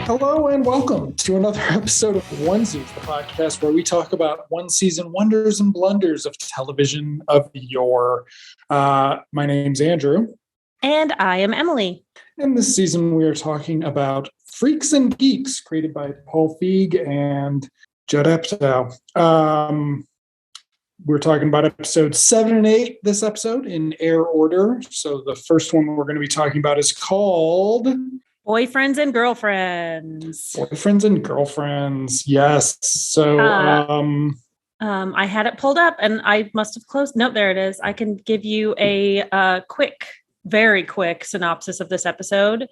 Hello and welcome to another episode of Onesies, the podcast where we talk about one-season wonders and blunders of television of yore. My name's Andrew. And I am Emily. And this season we are talking about Freaks and Geeks, created by Paul Feig and Judd Apatow. We're talking about episodes 7 and 8 this episode in air order. So the first one we're going to be talking about is called Boyfriends and Girlfriends. Boyfriends and Girlfriends. Yes. So I had it pulled up and I must have closed. No, there it is. I can give you a very quick synopsis of this episode.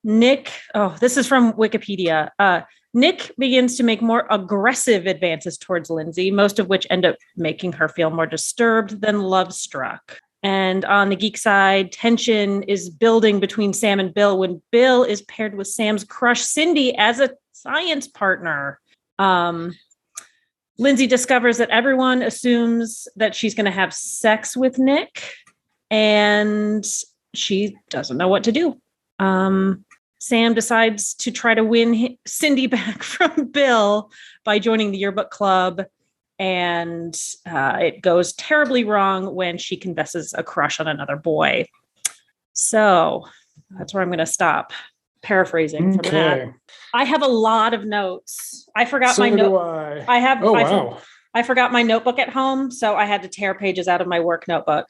This is from Wikipedia. Nick begins to make more aggressive advances towards Lindsay, most of which end up making her feel more disturbed than love-struck. And on the geek side, tension is building between Sam and Bill when Bill is paired with Sam's crush, Cindy, as a science partner. Lindsay discovers that everyone assumes that she's going to have sex with Nick, and she doesn't know what to do. Sam decides to try to win Cindy back from Bill by joining the yearbook club. And it goes terribly wrong when she confesses a crush on another boy. So that's where I'm going to stop paraphrasing from that. I have a lot of notes. I forgot my note. I forgot my notebook at home, so I had to tear pages out of my work notebook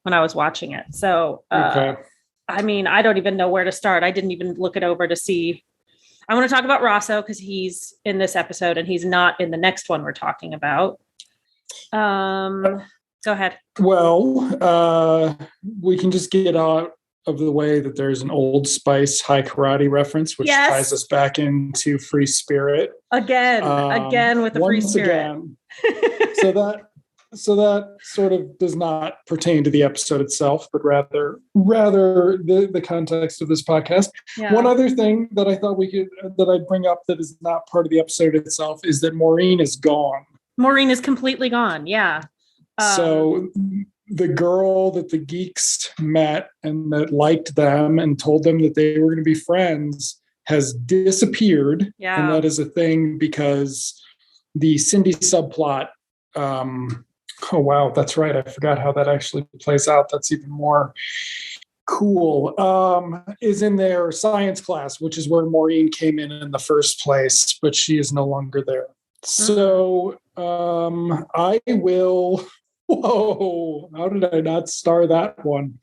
when I was watching it. So, I mean, I don't even know where to start. I didn't even look it over to see. I want to talk about Rosso because he's in this episode and he's not in the next one we're talking about. Go ahead. Well, we can just get out of the way that there's an Old Spice high karate reference, which ties us back into Free Spirit. Again with the Free Spirit. Again. So that sort of does not pertain to the episode itself, but rather the context of this podcast. Yeah. One other thing that I thought that I'd bring up that is not part of the episode itself is that Maureen is gone. Maureen is completely gone. Yeah. So the girl that the geeks met and that liked them and told them that they were going to be friends has disappeared. Yeah. And that is a thing because the Cindy subplot, oh, wow. That's right. I forgot how that actually plays out. That's even more cool. Is in their science class, which is where Maureen came in the first place, but she is no longer there. So I will. Whoa. How did I not star that one?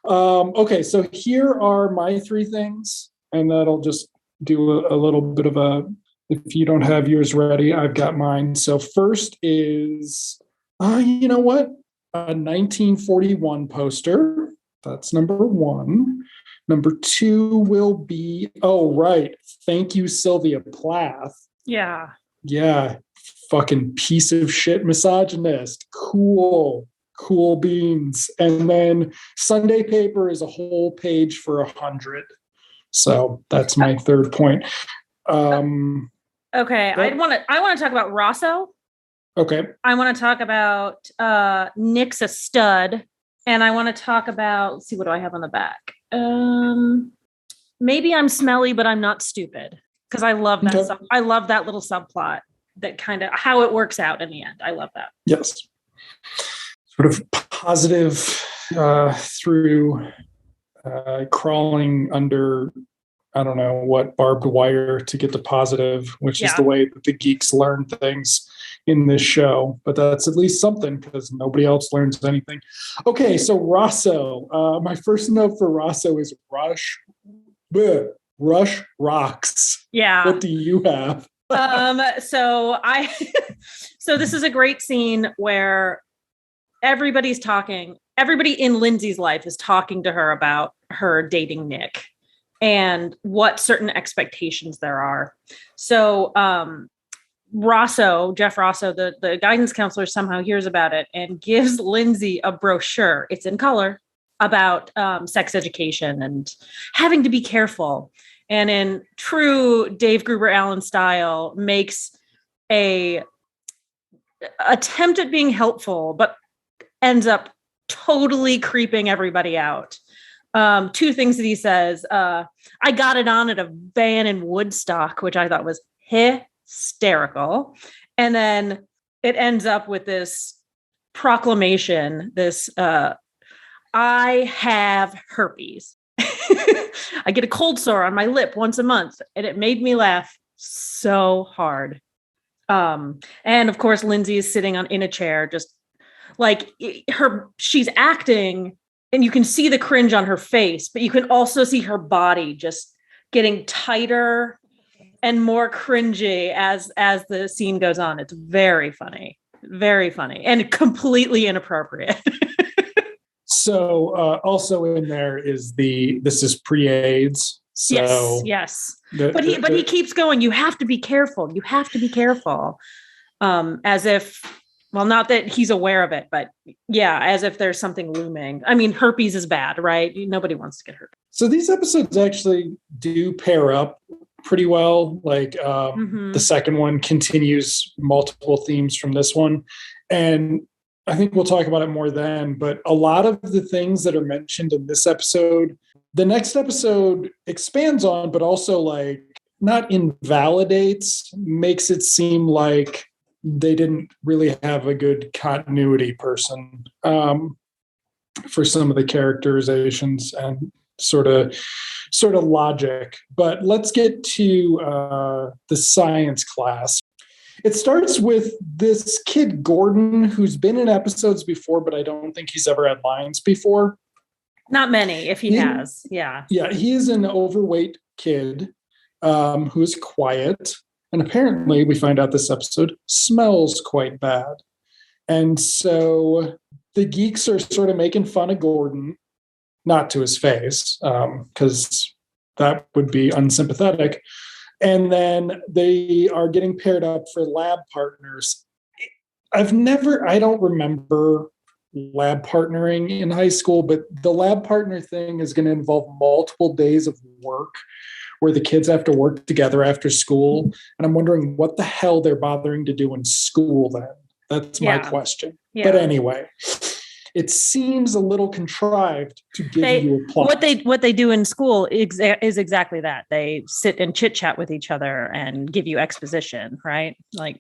Okay. So here are my three things, and that'll just do a little bit of if you don't have yours ready, I've got mine. So first is, you know what? A 1941 poster. That's number one. Number two will be, thank you, Sylvia Plath. Yeah. Yeah. Fucking piece of shit misogynist. Cool beans. And then Sunday paper is a whole page for 100. So that's my third point. Okay. I want to talk about Rosso. Okay. I want to talk about Nick's a stud, and I want to talk about, let's see, what do I have on the back? Maybe I'm smelly, but I'm not stupid, because I love that. Okay. I love that little subplot, that kind of how it works out in the end. I love that. Yes. Sort of positive through crawling under, I don't know what, barbed wire to get to positive, which is the way that the geeks learn things in this show. But that's at least something, because nobody else learns anything. Okay, so Rosso. My first note for Rosso is Rush rocks. Yeah. What do you have? So this is a great scene where everybody's talking. Everybody in Lindsay's life is talking to her about her dating Nick and what certain expectations there are. So Jeff Rosso, the guidance counselor, somehow hears about it and gives Lindsay a brochure. It's in color, about sex education and having to be careful. And in true Dave Gruber Allen style, makes a attempt at being helpful, but ends up totally creeping everybody out. Two things that he says. I got it on at a van in Woodstock, which I thought was hysterical. And then it ends up with this proclamation, this I have herpes. I get a cold sore on my lip once a month, and it made me laugh so hard. And of course, Lindsay is sitting in a chair, just like she's acting, and you can see the cringe on her face, but you can also see her body just getting tighter and more cringy as the scene goes on. It's very funny, and completely inappropriate. So also in there is this is pre-AIDS. So yes. But he keeps going. You have to be careful. As if, well, not that he's aware of it, but yeah, as if there's something looming. I mean, herpes is bad, right? Nobody wants to get hurt. So these episodes actually do pair up pretty well. Like the second one continues multiple themes from this one. And I think we'll talk about it more then, but a lot of the things that are mentioned in this episode, the next episode expands on, but also like not invalidates, makes it seem like they didn't really have a good continuity person for some of the characterizations and sort of logic. But let's get to the science class. It starts with this kid, Gordon, who's been in episodes before, but I don't think he's ever had lines before. Not many, if he has. Yeah. Yeah, he is an overweight kid who is quiet. And apparently, we find out this episode, smells quite bad. And so the geeks are sort of making fun of Gordon, not to his face, because that would be unsympathetic. And then they are getting paired up for lab partners. I don't remember lab partnering in high school, but the lab partner thing is going to involve multiple days of work where the kids have to work together after school. And I'm wondering what the hell they're bothering to do in school then. That's my question. Yeah. But anyway, it seems a little contrived to give you a plot. What they do in school is exactly that. They sit and chit chat with each other and give you exposition, right? Like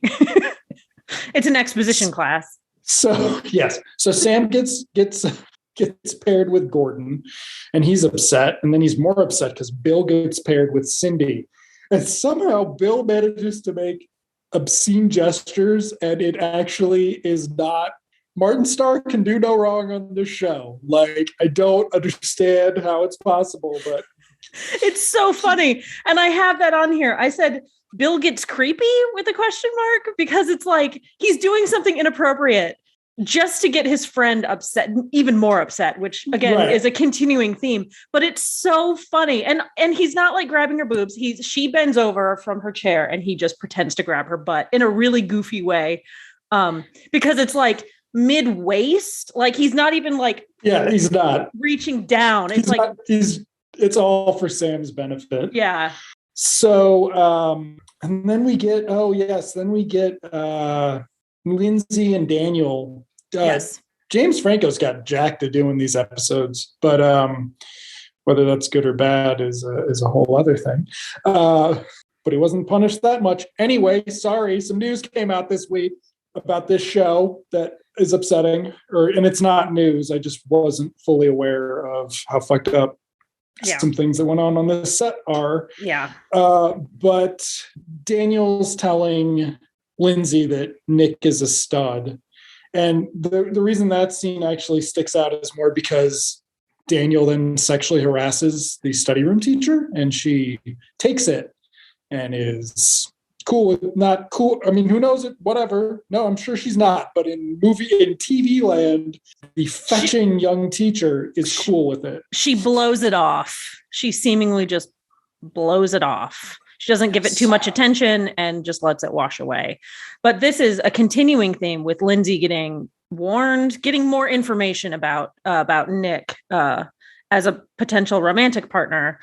it's an exposition class. So yes. So Sam gets paired with Gordon, and he's upset, and then he's more upset because Bill gets paired with Cindy, and somehow Bill manages to make obscene gestures, and it actually is not. Martin Starr can do no wrong on this show. Like, I don't understand how it's possible, but it's so funny. And I have that on here. I said, Bill gets creepy with a question mark, because it's like he's doing something inappropriate just to get his friend upset, even more upset, which again is a continuing theme, but it's so funny. And he's not like grabbing her boobs. She bends over from her chair and he just pretends to grab her butt in a really goofy way. Because it's like mid-waist, like he's not even like, he's not reaching down. It's all for Sam's benefit. Yeah. So, and then we get, Lindsay and Daniel. Yes. James Franco's got jacked to doing these episodes, but whether that's good or bad is a whole other thing. But he wasn't punished that much. Anyway, sorry, some news came out this week about this show that is upsetting, and it's not news. I just wasn't fully aware of how fucked up some things that went on this set are. Yeah. But Daniel's telling Lindsay that Nick is a stud. And the reason that scene actually sticks out is more because Daniel then sexually harasses the study room teacher, and she takes it and is cool with not cool. I mean, who knows it? Whatever. No, I'm sure she's not. But in TV land, the fetching young teacher is cool with it. She blows it off. She seemingly just blows it off. She doesn't give it too much attention and just lets it wash away. But this is a continuing theme with Lindsay getting warned, getting more information about Nick as a potential romantic partner.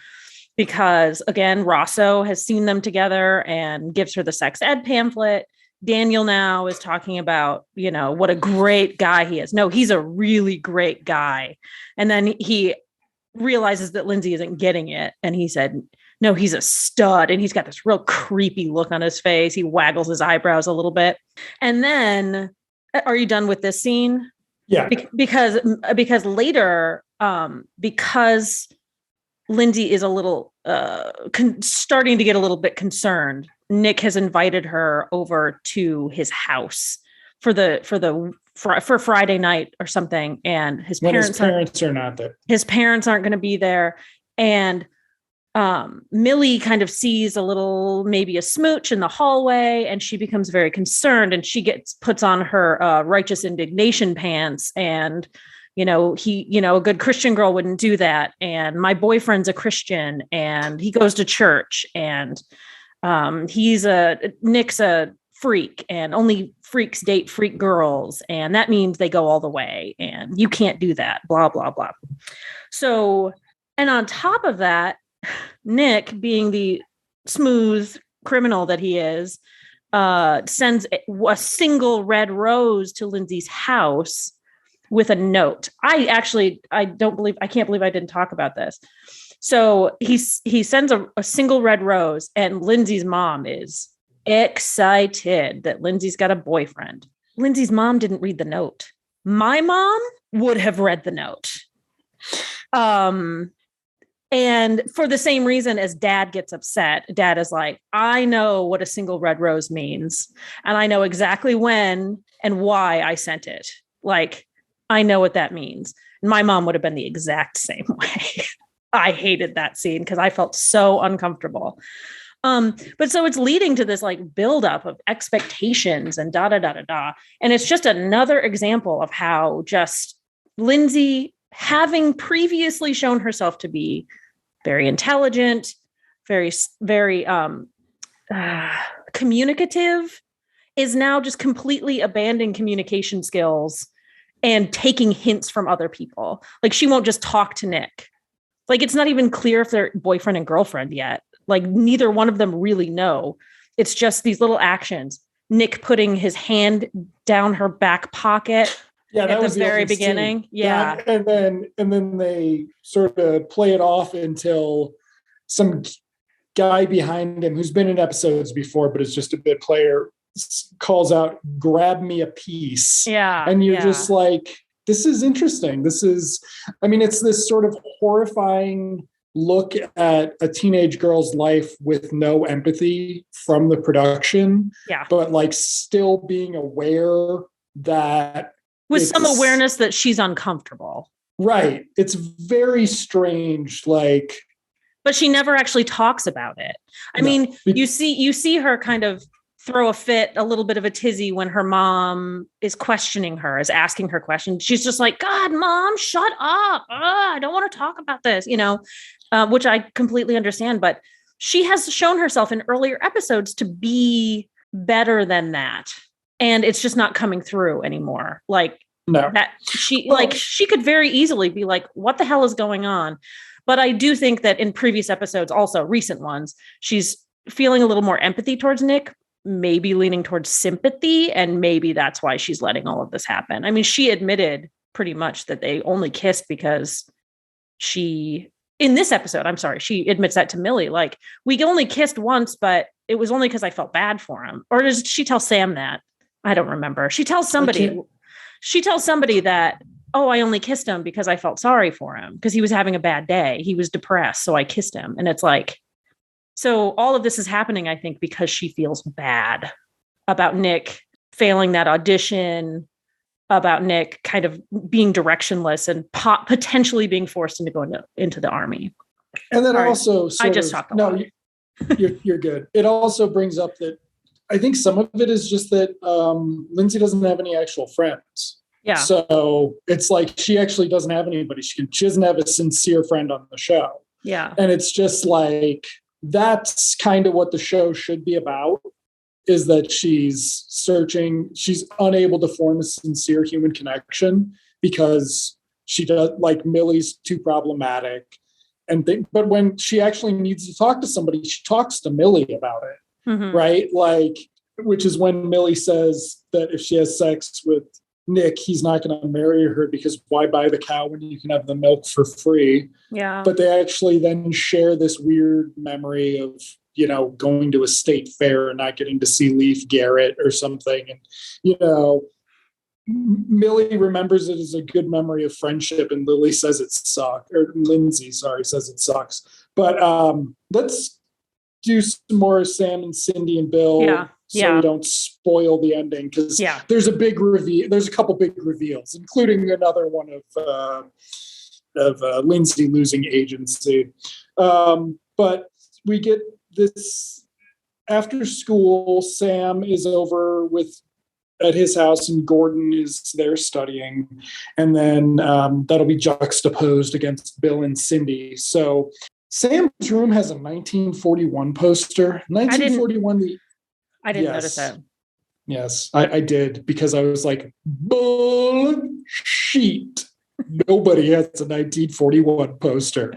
Because again, Rosso has seen them together and gives her the sex ed pamphlet. Daniel now is talking about, what a great guy he is. No, he's a really great guy. And then he realizes that Lindsay isn't getting it. And he said, no, he's a stud. And he's got this real creepy look on his face. He waggles his eyebrows a little bit. And then, are you done with this scene? Yeah. Because later, because Lindsay is a little starting to get a little bit concerned, Nick has invited her over to his house for Friday night or something, and his parents are not there. His parents aren't going to be there, and Millie kind of sees maybe a smooch in the hallway, and she becomes very concerned, and she puts on her righteous indignation pants, and a good Christian girl wouldn't do that, and my boyfriend's a Christian, and he goes to church, and Nick's a freak, and only freaks date freak girls, and that means they go all the way, and you can't do that, blah blah blah. So, and on top of that, Nick, being the smooth criminal that he is, sends a single red rose to Lindsay's house with a note. I can't believe I didn't talk about this. So he sends a single red rose, and Lindsay's mom is excited that Lindsay's got a boyfriend. Lindsay's mom didn't read the note. My mom would have read the note. And for the same reason as Dad gets upset, Dad is like, I know what a single red rose means, and I know exactly when and why I sent it. Like, I know what that means. And my mom would have been the exact same way. I hated that scene because I felt so uncomfortable. But so it's leading to this like buildup of expectations and da da da da da. And it's just another example of how just Lindsay, having previously shown herself to be very intelligent, very, very communicative, is now just completely abandoning communication skills and taking hints from other people. Like, she won't just talk to Nick. Like, it's not even clear if they're boyfriend and girlfriend yet. Like, neither one of them really know. It's just these little actions. Nick putting his hand down her back pocket at the very beginning. Scene. Yeah. And then they sort of play it off until some guy behind him, who's been in episodes before, but is just a bit player, calls out, "Grab me a piece." Yeah. And you're just like, this is interesting. It's this sort of horrifying look at a teenage girl's life with no empathy from the production. Yeah. But like still being aware that with some awareness that she's uncomfortable. Right. It's very strange. Like, but she never actually talks about it. I mean, you see her kind of throw a fit, a little bit of a tizzy when her mom is questioning her, is asking her questions. She's just like, God, Mom, shut up. I don't want to talk about this, which I completely understand. But she has shown herself in earlier episodes to be better than that. And it's just not coming through anymore. Like, no, that she could very easily be like, what the hell is going on? But I do think that in previous episodes, also recent ones, she's feeling a little more empathy towards Nick, maybe leaning towards sympathy. And maybe that's why she's letting all of this happen. I mean, she admitted pretty much that they only kissed because in this episode, she admits that to Millie, like, we only kissed once, but it was only because I felt bad for him. Or does she tell Sam that? I don't remember. She tells somebody that, oh, I only kissed him because I felt sorry for him because he was having a bad day. He was depressed. So I kissed him. And it's like, so all of this is happening, I think, because she feels bad about Nick failing that audition, about Nick kind of being directionless and potentially being forced into going into the army. And then also, you're good. It also brings up that I think some of it is just that Lindsay doesn't have any actual friends. Yeah. So it's like she actually doesn't have anybody. She doesn't have a sincere friend on the show. Yeah. And it's just like, that's kind of what the show should be about, is that she's searching. She's unable to form a sincere human connection because she does, like, Millie's too problematic. But when she actually needs to talk to somebody, she talks to Millie about it. Mm-hmm. Right? Like, which is when Millie says that if she has sex with Nick he's not going to marry her because why buy the cow when you can have the milk for free? Yeah. But they actually then share this weird memory of, going to a state fair and not getting to see Leif Garrett or something. And, Millie remembers it as a good memory of friendship, and Lily says it sucks, or Lindsay, sorry, says it sucks. But let's do some more Sam and Cindy and Bill, we don't spoil the ending, because there's a big reveal. There's a couple big reveals, including another one of Lindsay losing agency. But we get this after school. Sam is over at his house, and Gordon is there studying, and then that'll be juxtaposed against Bill and Cindy. So Sam's room has a 1941 poster. 1941. I didn't notice that. Yes, I did, because I was like, bullshit. Nobody has a 1941 poster.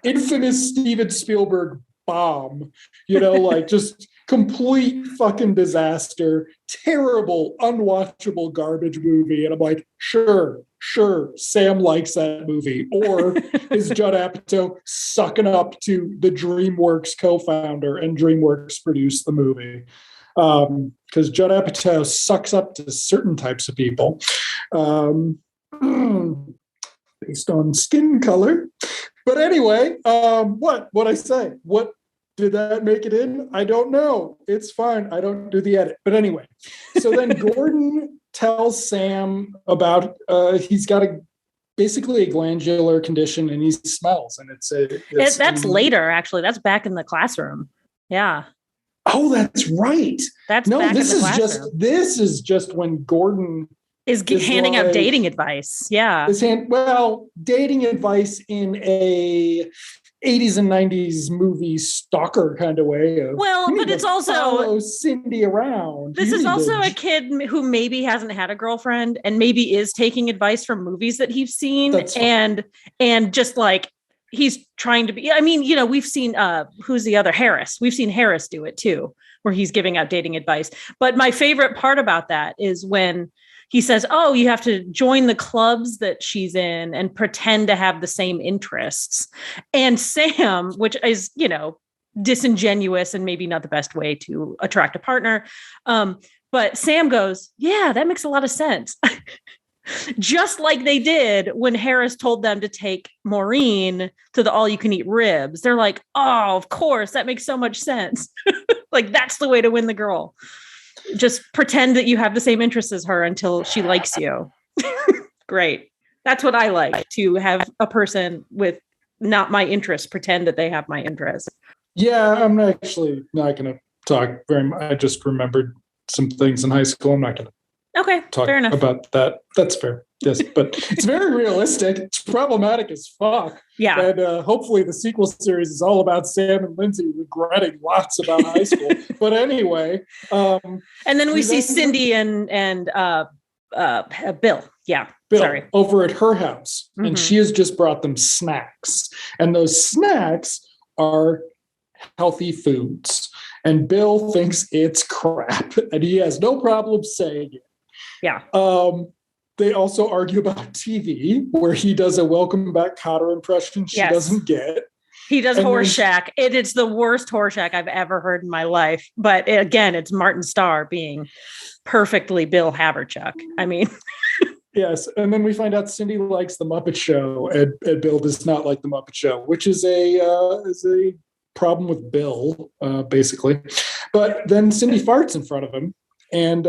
Infamous Steven Spielberg bomb. Just complete fucking disaster, terrible, unwatchable garbage movie. And I'm like, sure, Sam likes that movie. Or is Judd Apatow sucking up to the DreamWorks co-founder, and DreamWorks produced the movie? Because Judd Apatow sucks up to certain types of people based on skin color. But anyway, what I say? What did that make it in? I don't know. It's fine. I don't do the edit. But anyway, so then Gordon tells Sam about he's got basically a glandular condition, and he smells, and that's later, actually. That's back in the classroom. Yeah. Oh, that's right. That's no. Back this in the is classroom. This is just when Gordon is handing out dating advice. Yeah. Dating advice in a 80s and 90s movie stalker kind of way. But it's also follow Cindy around. This is also a kid who maybe hasn't had a girlfriend, and maybe is taking advice from movies that he's seen, and just like he's trying to be. I mean, we've seen who's the other Harris. We've seen Harris do it too, where he's giving out dating advice. But my favorite part about that is when he says, "Oh, you have to join the clubs that she's in and pretend to have the same interests." And Sam, which is, disingenuous and maybe not the best way to attract a partner. But Sam goes, "Yeah, that makes a lot of sense." Just like they did when Harris told them to take Maureen to the all-you-can-eat ribs. They're like, "Oh, of course, that makes so much sense." Like, that's the way to win the girl. Just pretend that you have the same interests as her until she likes you. Great. That's what I like, to have a person with not my interests pretend that they have my interests. Yeah, I'm actually not going to talk very much. I just remembered some things in high school. I'm not going to talk fair enough about that. That's fair. Yes, but it's very realistic. It's problematic as fuck. Yeah. And hopefully the sequel series is all about Sam and Lindsay regretting lots about high school. But anyway. And then we see Cindy and Bill. Yeah. Bill, sorry. Over at her house. Mm-hmm. And she has just brought them snacks. And those snacks are healthy foods. And Bill thinks it's crap. And he has no problem saying it. Yeah. They also argue about TV, where he does a Welcome Back Kotter impression she doesn't get. He does Horseshack. It's the worst Horseshack I've ever heard in my life. But again, it's Martin Starr being perfectly Bill Haverchuck. I mean... Yes, and then we find out Cindy likes The Muppet Show, and Bill does not like The Muppet Show, which is a problem with Bill, basically. But then Cindy farts in front of him and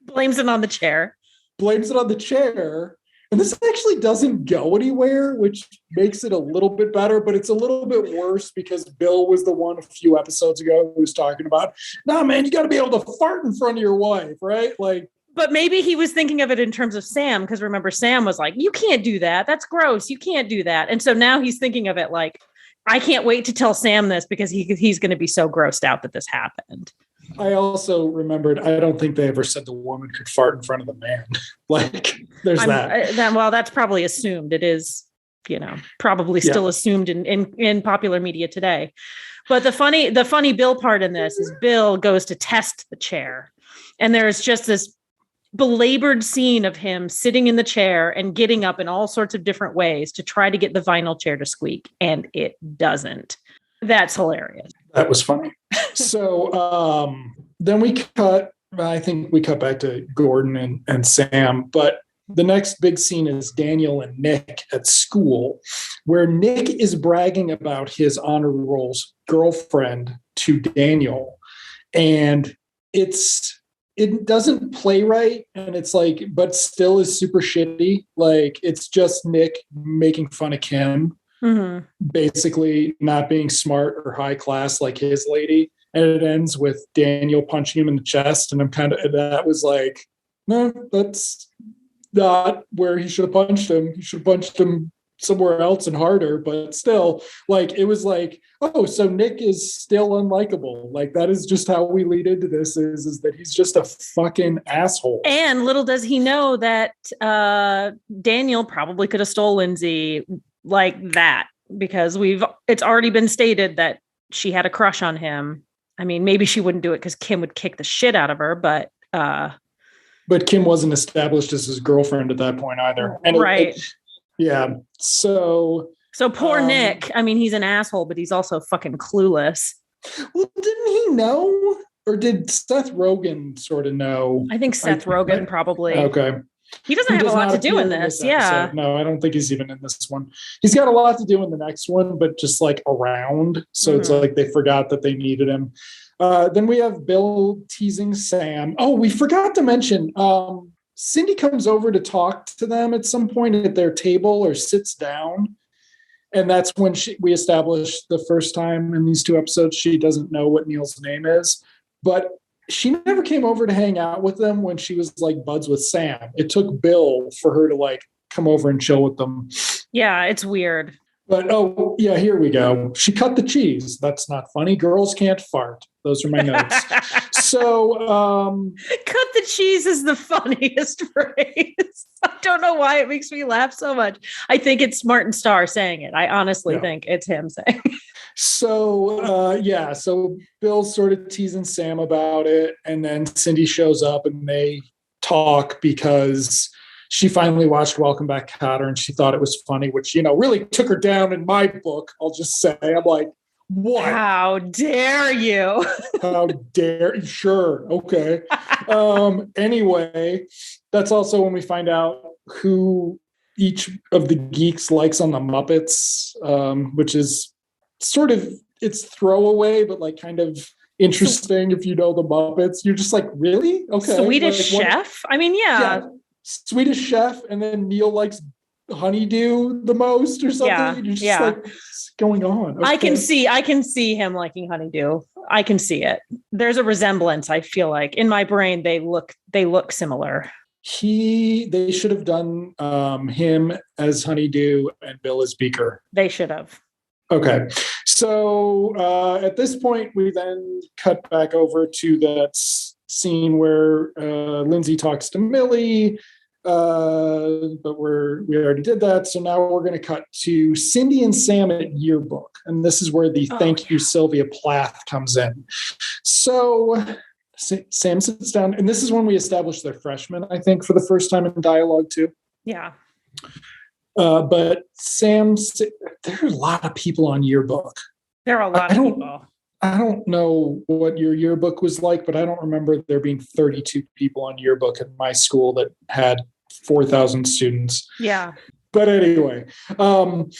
blames it on the chair. And this actually doesn't go anywhere, which makes it a little bit better, but it's a little bit worse because Bill was the one a few episodes ago who was talking about, "No, man, you got to be able to fart in front of your wife," right? Like. But maybe he was thinking of it in terms of Sam, because remember, Sam was like, "You can't do that. That's gross. You can't do that." And so now he's thinking of it like, I can't wait to tell Sam this because he's going to be so grossed out that this happened. I also remembered, I don't think they ever said the woman could fart in front of the man. Like, there's that. Well, that's probably assumed. It is, probably still assumed in popular media today. But the funny Bill part in this is Bill goes to test the chair. And there's just this belabored scene of him sitting in the chair and getting up in all sorts of different ways to try to get the vinyl chair to squeak, and it doesn't. That's hilarious. That was funny. So then I think we cut back to Gordon and Sam, but the next big scene is Daniel and Nick at school, where Nick is bragging about his honor roll's girlfriend to Daniel. And it doesn't play right. And it's like, but still is super shitty. Like, it's just Nick making fun of Kim, basically not being smart or high class like his lady. And it ends with Daniel punching him in the chest. And that was like, no, that's not where he should have punched him. He should have punched him somewhere else and harder, but still, like, it was like, oh, so Nick is still unlikable. Like, that is just how we lead into this is that he's just a fucking asshole. And little does he know that Daniel probably could have stole Lindsay like that, because it's already been stated that she had a crush on him. I mean, maybe she wouldn't do it because Kim would kick the shit out of her, but Kim wasn't established as his girlfriend at that point either. And right. Yeah. So poor Nick. I mean, he's an asshole, but he's also fucking clueless. Well, didn't he know? Or did Seth Rogen sort of know? I think Seth Rogen probably. Okay. He doesn't have a lot to do in this. Yeah. No, I don't think he's even in this one. He's got a lot to do in the next one, but just like around. So it's like they forgot that they needed him. Then we have Bill teasing Sam. Oh, we forgot to mention, Cindy comes over to talk to them at some point at their table or sits down. And that's when we established the first time in these 2 episodes, she doesn't know what Neil's name is. But she never came over to hang out with them when she was like buds with Sam. It took Bill for her to like come over and chill with them. Yeah, it's weird. But, oh, yeah, here we go. She cut the cheese. That's not funny. Girls can't fart. Those are my notes. So, cut the cheese is the funniest phrase. I don't know why it makes me laugh so much. I think it's Martin Starr saying it. I honestly think it's him saying it. So, so Bill's sort of teasing Sam about it. And then Cindy shows up and they talk because she finally watched Welcome Back, Kotter, and she thought it was funny, which, really took her down in my book. I'll just say, I'm like, what? How dare you? How dare you? Sure. Okay. Anyway, that's also when we find out who each of the geeks likes on the Muppets, which is sort of, it's throwaway, but like kind of interesting if you know the Muppets. You're just like, really? Okay. Swedish Chef? I mean, yeah. Swedish Chef, and then Neil likes Honeydew the most or something. Yeah, You're just like, what's going on? Okay. I can see him liking Honeydew. I can see it. There's a resemblance, I feel like. In my brain, they look similar. They should have done him as Honeydew and Bill as Beaker. They should have. Okay. So at this point, we then cut back over to that scene where Lindsay talks to Millie. But we already did that. So now we're going to cut to Cindy and Sam at yearbook. And this is where the thank you, Sylvia Plath comes in. So Sam sits down, and this is when we establish they're freshmen, I think, for the first time in dialogue too. Yeah. But there are a lot of people on yearbook. There are a lot of people. I don't know what your yearbook was like, but I don't remember there being 32 people on yearbook at my school that had 4,000 students. Yeah. But anyway, and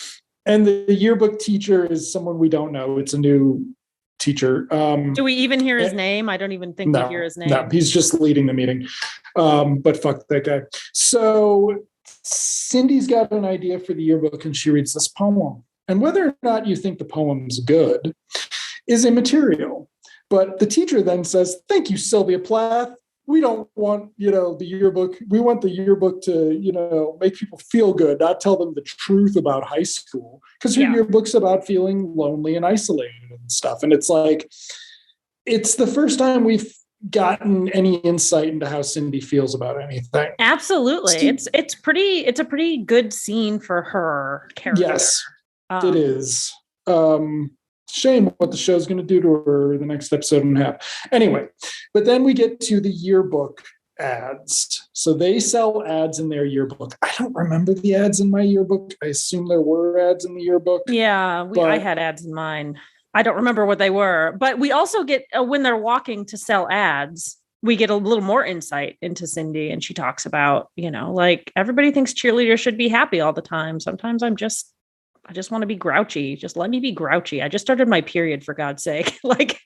the yearbook teacher is someone we don't know. It's a new teacher. Do we even hear his name? I don't even think we hear his name. No, he's just leading the meeting. But fuck that guy. So Cindy's got an idea for the yearbook, and she reads this poem. And whether or not you think the poem's good is immaterial. But the teacher then says, thank you, Sylvia Plath. We don't want, the yearbook. We want the yearbook to, make people feel good, not tell them the truth about high school. Because her yearbook's about feeling lonely and isolated and stuff. And it's like, it's the first time we've gotten any insight into how Cindy feels about anything. Absolutely. It's a pretty good scene for her character. Yes, it is. Shame what the show's going to do to her the next episode and a half. Anyway, but then we get to the yearbook ads. So they sell ads in their yearbook. I don't remember the ads in my yearbook. I assume there were ads in the yearbook. Yeah, I had ads in mine. I don't remember what they were, but we also get when they're walking to sell ads, we get a little more insight into Cindy, and she talks about, like everybody thinks cheerleaders should be happy all the time. Sometimes I just want to be grouchy. Just let me be grouchy. I just started my period, for God's sake. Like,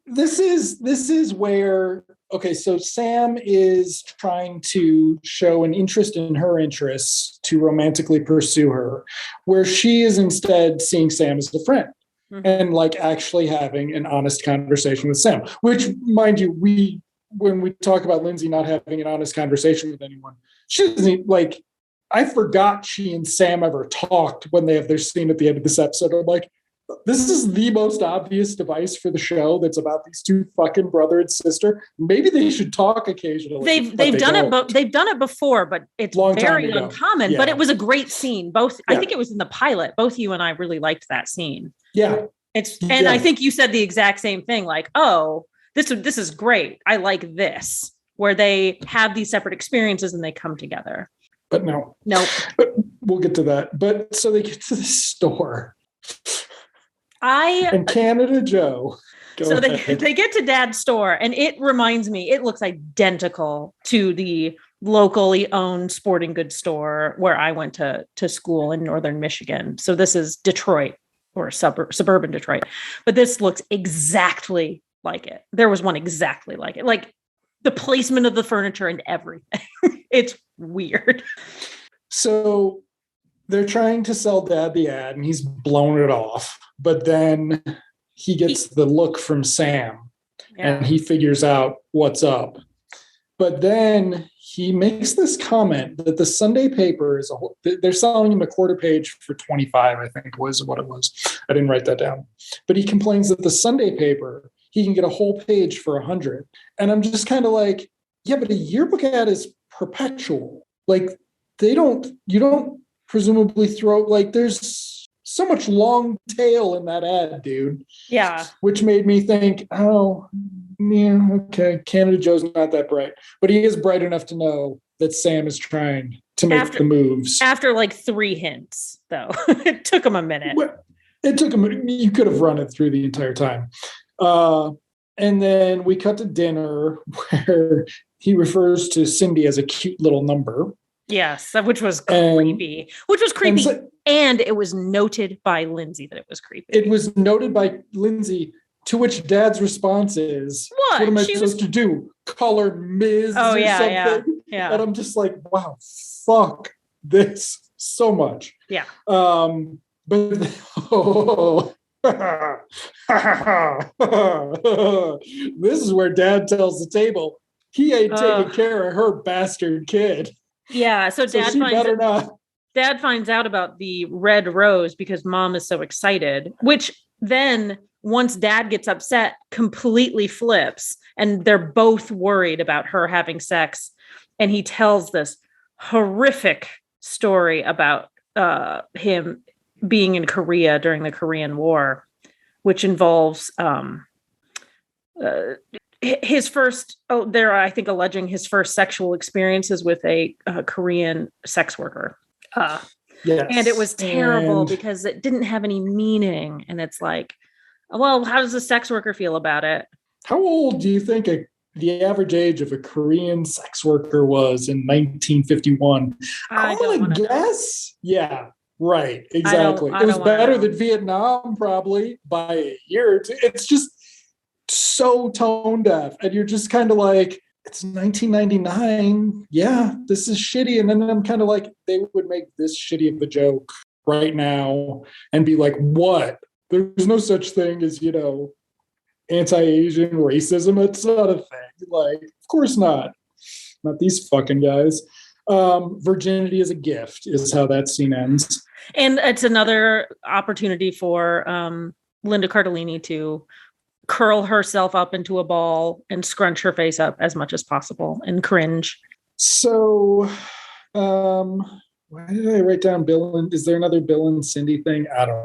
this is where, okay, so Sam is trying to show an interest in her interests to romantically pursue her, where she is instead seeing Sam as a friend. Mm-hmm. And like actually having an honest conversation with Sam, which, mind you, when we talk about Lindsay not having an honest conversation with anyone, she doesn't, like, I forgot she and Sam ever talked when they have their scene at the end of this episode. I'm like, this is the most obvious device for the show that's about these two fucking brother and sister. Maybe they should talk occasionally. They've done it, but they've done it before, but it's very uncommon. Yeah. But it was a great scene. Both, yeah. I think it was in the pilot. Both you and I really liked that scene. Yeah. I think you said the exact same thing. Like, oh, this is great. I like this, where they have these separate experiences and they come together. But no. But we'll get to that. But so they get to the store. And Canada Joe. They get to Dad's store, and it reminds me, it looks identical to the locally owned sporting goods store where I went to school in northern Michigan. So this is Detroit, or suburban Detroit. But this looks exactly like it. There was one exactly like it. Like the placement of the furniture and everything. It's weird. So they're trying to sell Dad the ad, and he's blown it off. But then he gets the look from Sam, and he figures out what's up. But then he makes this comment that the Sunday paper is they're selling him a quarter page for $25, I think was what it was. I didn't write that down. But he complains that the Sunday paper, he can get a whole page for $100. And I'm just kind of like, yeah, but a yearbook ad is perpetual. Like you don't presumably throw, like there's so much long tail in that ad, dude. Yeah. Which made me think, oh, yeah, okay, Canada Joe's not that bright. But he is bright enough to know that Sam is trying to make the moves. After like 3 hints, though. It took him a minute. Well, it took him, you could have run it through the entire time. And then we cut to dinner where he refers to Cindy as a cute little number. Yes, which was creepy. And it was noted by Lindsay that it was creepy. It was noted by Lindsay, to which Dad's response is, what am I supposed to do? Call her Ms. or something? Yeah. And I'm just like, wow, fuck this so much. Yeah. But this is where Dad tells the table he ain't taking care of her bastard kid. Yeah, so Dad finds out about the red rose because Mom is so excited, which then once Dad gets upset, completely flips, and they're both worried about her having sex. And he tells this horrific story about him being in Korea during the Korean War, which involves his first, they're, I think, alleging his first sexual experiences with a Korean sex worker. Yes. And it was terrible because it didn't have any meaning. And it's like, well, how does a sex worker feel about it? How old do you think the average age of a Korean sex worker was in 1951? I want to guess. Yeah, right. Exactly. It was better than Vietnam, probably by a year or two. It's just so tone deaf, and you're just kind of like, it's 1999. Yeah, this is shitty. And then I'm kind of like, they would make this shitty of a joke right now and be like, what? There's no such thing as, anti-Asian racism. It's not a thing. Like, of course not. Not these fucking guys. Virginity is a gift is how that scene ends. And it's another opportunity for Linda Cardellini to curl herself up into a ball and scrunch her face up as much as possible and cringe. So, why did I write down Bill? Is there another Bill and Cindy thing? I don't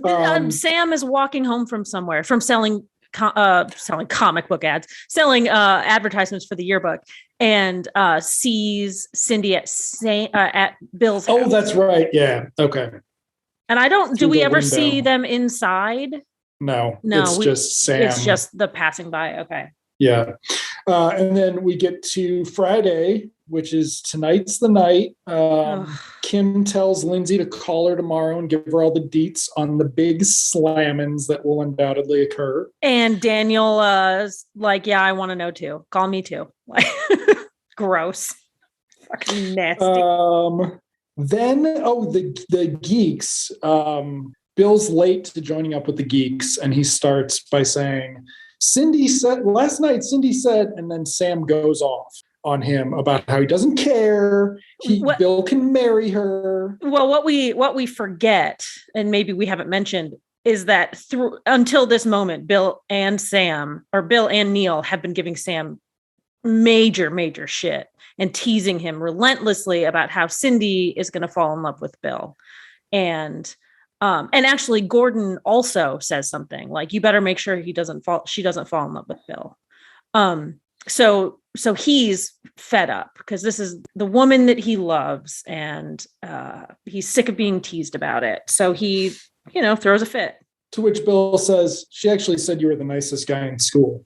know. Sam is walking home from somewhere, from selling selling comic book ads, selling advertisements for the yearbook, and sees Cindy at Bill's house. Oh, that's right. Yeah. Okay. And do we ever see them inside? No, it's just Sam. It's just the passing by. Okay. Yeah. And then we get to Friday, which is tonight's the night. Kim tells Lindsay to call her tomorrow and give her all the deets on the big slammings that will undoubtedly occur. And Daniel like, yeah, I want to know too. Call me too. Gross. Fucking nasty. Then, the Geeks. Bill's late to joining up with the Geeks, and he starts by saying, last night Cindy said, and then Sam goes off on him about how he doesn't care. Bill can marry her. Well, what we forget, and maybe we haven't mentioned, is that until this moment, Bill and Neil have been giving Sam major shit and teasing him relentlessly about how Cindy is going to fall in love with Bill. And actually Gordon also says something like, you better make sure she doesn't fall in love with Bill. So he's fed up because this is the woman that he loves, and he's sick of being teased about it. So he, throws a fit. To which Bill says, she actually said you were the nicest guy in school.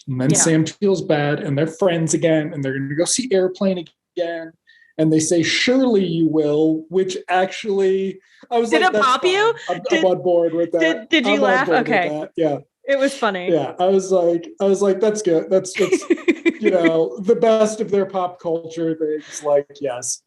And then Sam feels bad, and they're friends again, and they're going to go see Airplane again. And they say, surely you will, which actually, I was did it pop you? I'm on board with that. Did you laugh? Okay. Yeah. It was funny. Yeah. I was like, that's good. That's the best of their pop culture things. Like, yes.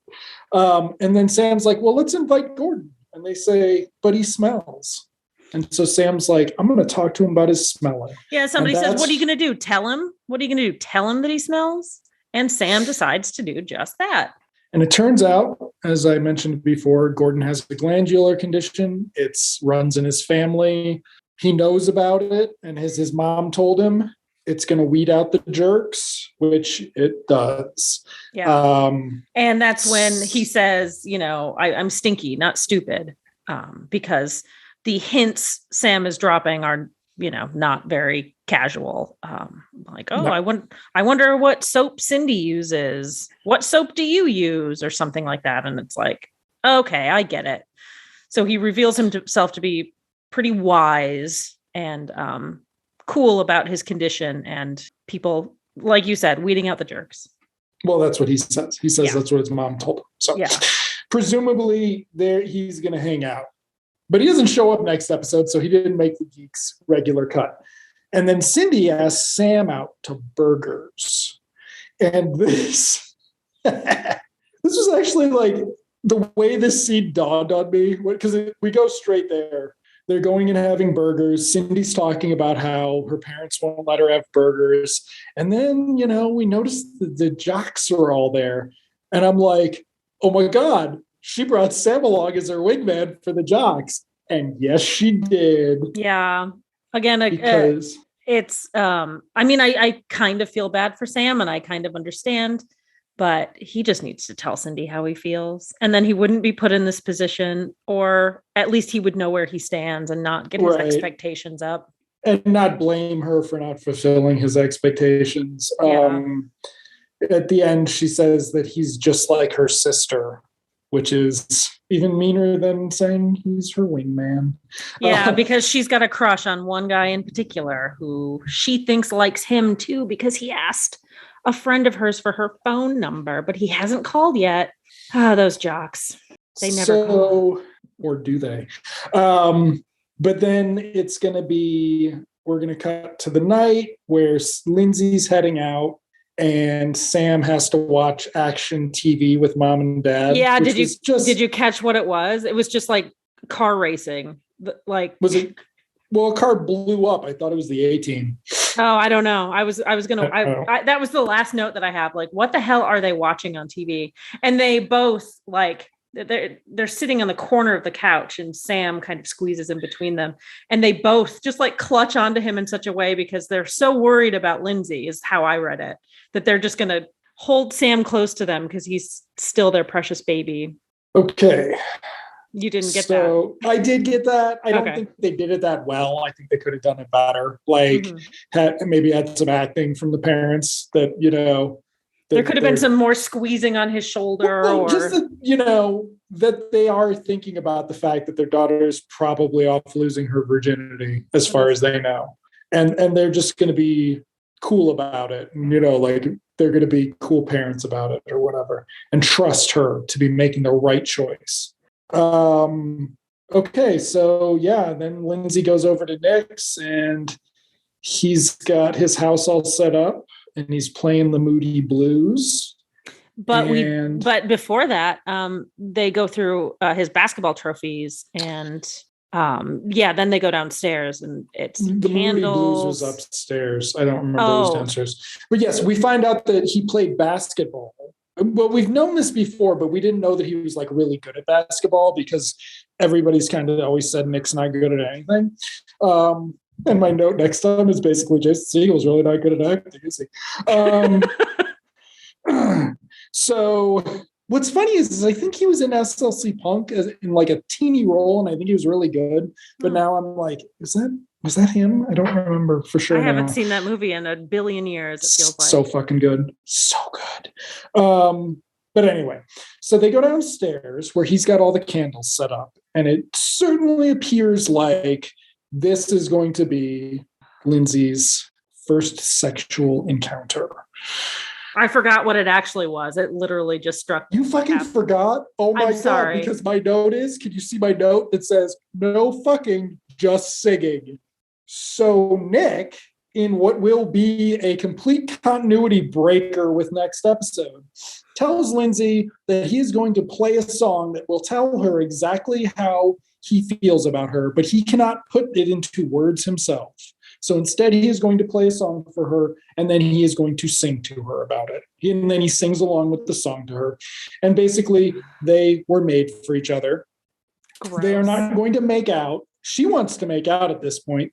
And then Sam's like, well, let's invite Gordon. And they say, but he smells. And so Sam's like, I'm going to talk to him about his smelling. Yeah. Somebody says, what are you going to do? Tell him? What are you going to do? Tell him that he smells? And Sam decides to do just that. And it turns out, as I mentioned before, Gordon has a glandular condition. It runs in his family. He knows about it. And his mom told him it's going to weed out the jerks, which it does. Yeah. And that's when he says, I'm stinky, not stupid. Because the hints Sam is dropping are, not very casual. No. I wonder what soap Cindy uses. What soap do you use? Or something like that. And it's like, okay, I get it. So he reveals himself to be pretty wise and cool about his condition, and people, like you said, weeding out the jerks. Well, that's what he says. He says that's what his mom told him. So presumably he's going to hang out. But he doesn't show up next episode, so he didn't make the Geeks regular cut. And then Cindy asks Sam out to burgers. And this was actually like the way this scene dawned on me, because we go straight there. They're going and having burgers. Cindy's talking about how her parents won't let her have burgers. And then, we notice the jocks are all there. And I'm like, oh my God, she brought Sam along as her wingman for the jocks. And yes, she did. Yeah. Again, because it's, I kind of feel bad for Sam, and I kind of understand, but he just needs to tell Cindy how he feels. And then he wouldn't be put in this position, or at least he would know where he stands and not get his expectations up. And not blame her for not fulfilling his expectations. Yeah. At the end, she says that he's just like her sister, which is even meaner than saying he's her wingman. Yeah, because she's got a crush on one guy in particular who she thinks likes him too, because he asked a friend of hers for her phone number, but he hasn't called yet. Those jocks. They never call. Or do they? But then we're going to cut to the night where Lindsay's heading out, and Sam has to watch action TV with mom and dad. Yeah. Did you catch what it was? It was just like car racing. Was it? Well, a car blew up. I thought it was the A-Team. Oh, I don't know. I was going to, that was the last note that I have. Like, what the hell are they watching on TV? And they both they're sitting on the corner of the couch, and Sam kind of squeezes in between them, and they both just clutch onto him in such a way because they're so worried about Lindsay, is how I read it, that they're just going to hold Sam close to them because he's still their precious baby. Okay. You didn't get that. I did get that. I don't think they did it that well. I think they could have done it better. Like, maybe had some acting from the parents that, there could have been some more squeezing on his shoulder, or just that they are thinking about the fact that their daughter is probably off losing her virginity, as far as they know, and they're just going to be cool about it, and like they're going to be cool parents about it or whatever, and trust her to be making the right choice. Okay, so then Lindsay goes over to Nick's, and he's got his house all set up, and he's playing the Moody Blues. But before that, they go through his basketball trophies, and then they go downstairs, and it's the candles. Moody Blues was upstairs. I don't remember it was downstairs. But yes, we find out that he played basketball. Well, we've known this before, but we didn't know that he was like really good at basketball, because everybody's kind of always said Nick's not good at anything. And my note next time is basically Jason Segel's really not good at acting, is he? So what's funny is I think he was in SLC Punk in like a teeny role, and I think he was really good. But now I'm like, was that him? I don't remember for sure. I haven't seen that movie in a billion years. It feels like so fucking good, so good. But anyway, so they go downstairs where he's got all the candles set up, and it certainly appears like this is going to be Lindsay's first sexual encounter. I forgot what it actually was. It literally just struck me. You fucking forgot? Oh my God. Because my note is, can you see my note that says, no fucking, just singing? So Nick, in what will be a complete continuity breaker with next episode, tells Lindsay that he is going to play a song that will tell her exactly how he feels about her, but he cannot put it into words himself. So instead, he is going to play a song for her, and then he is going to sing to her about it. And then he sings along with the song to her. And basically, they were made for each other. Gross. They are not going to make out. She wants to make out at this point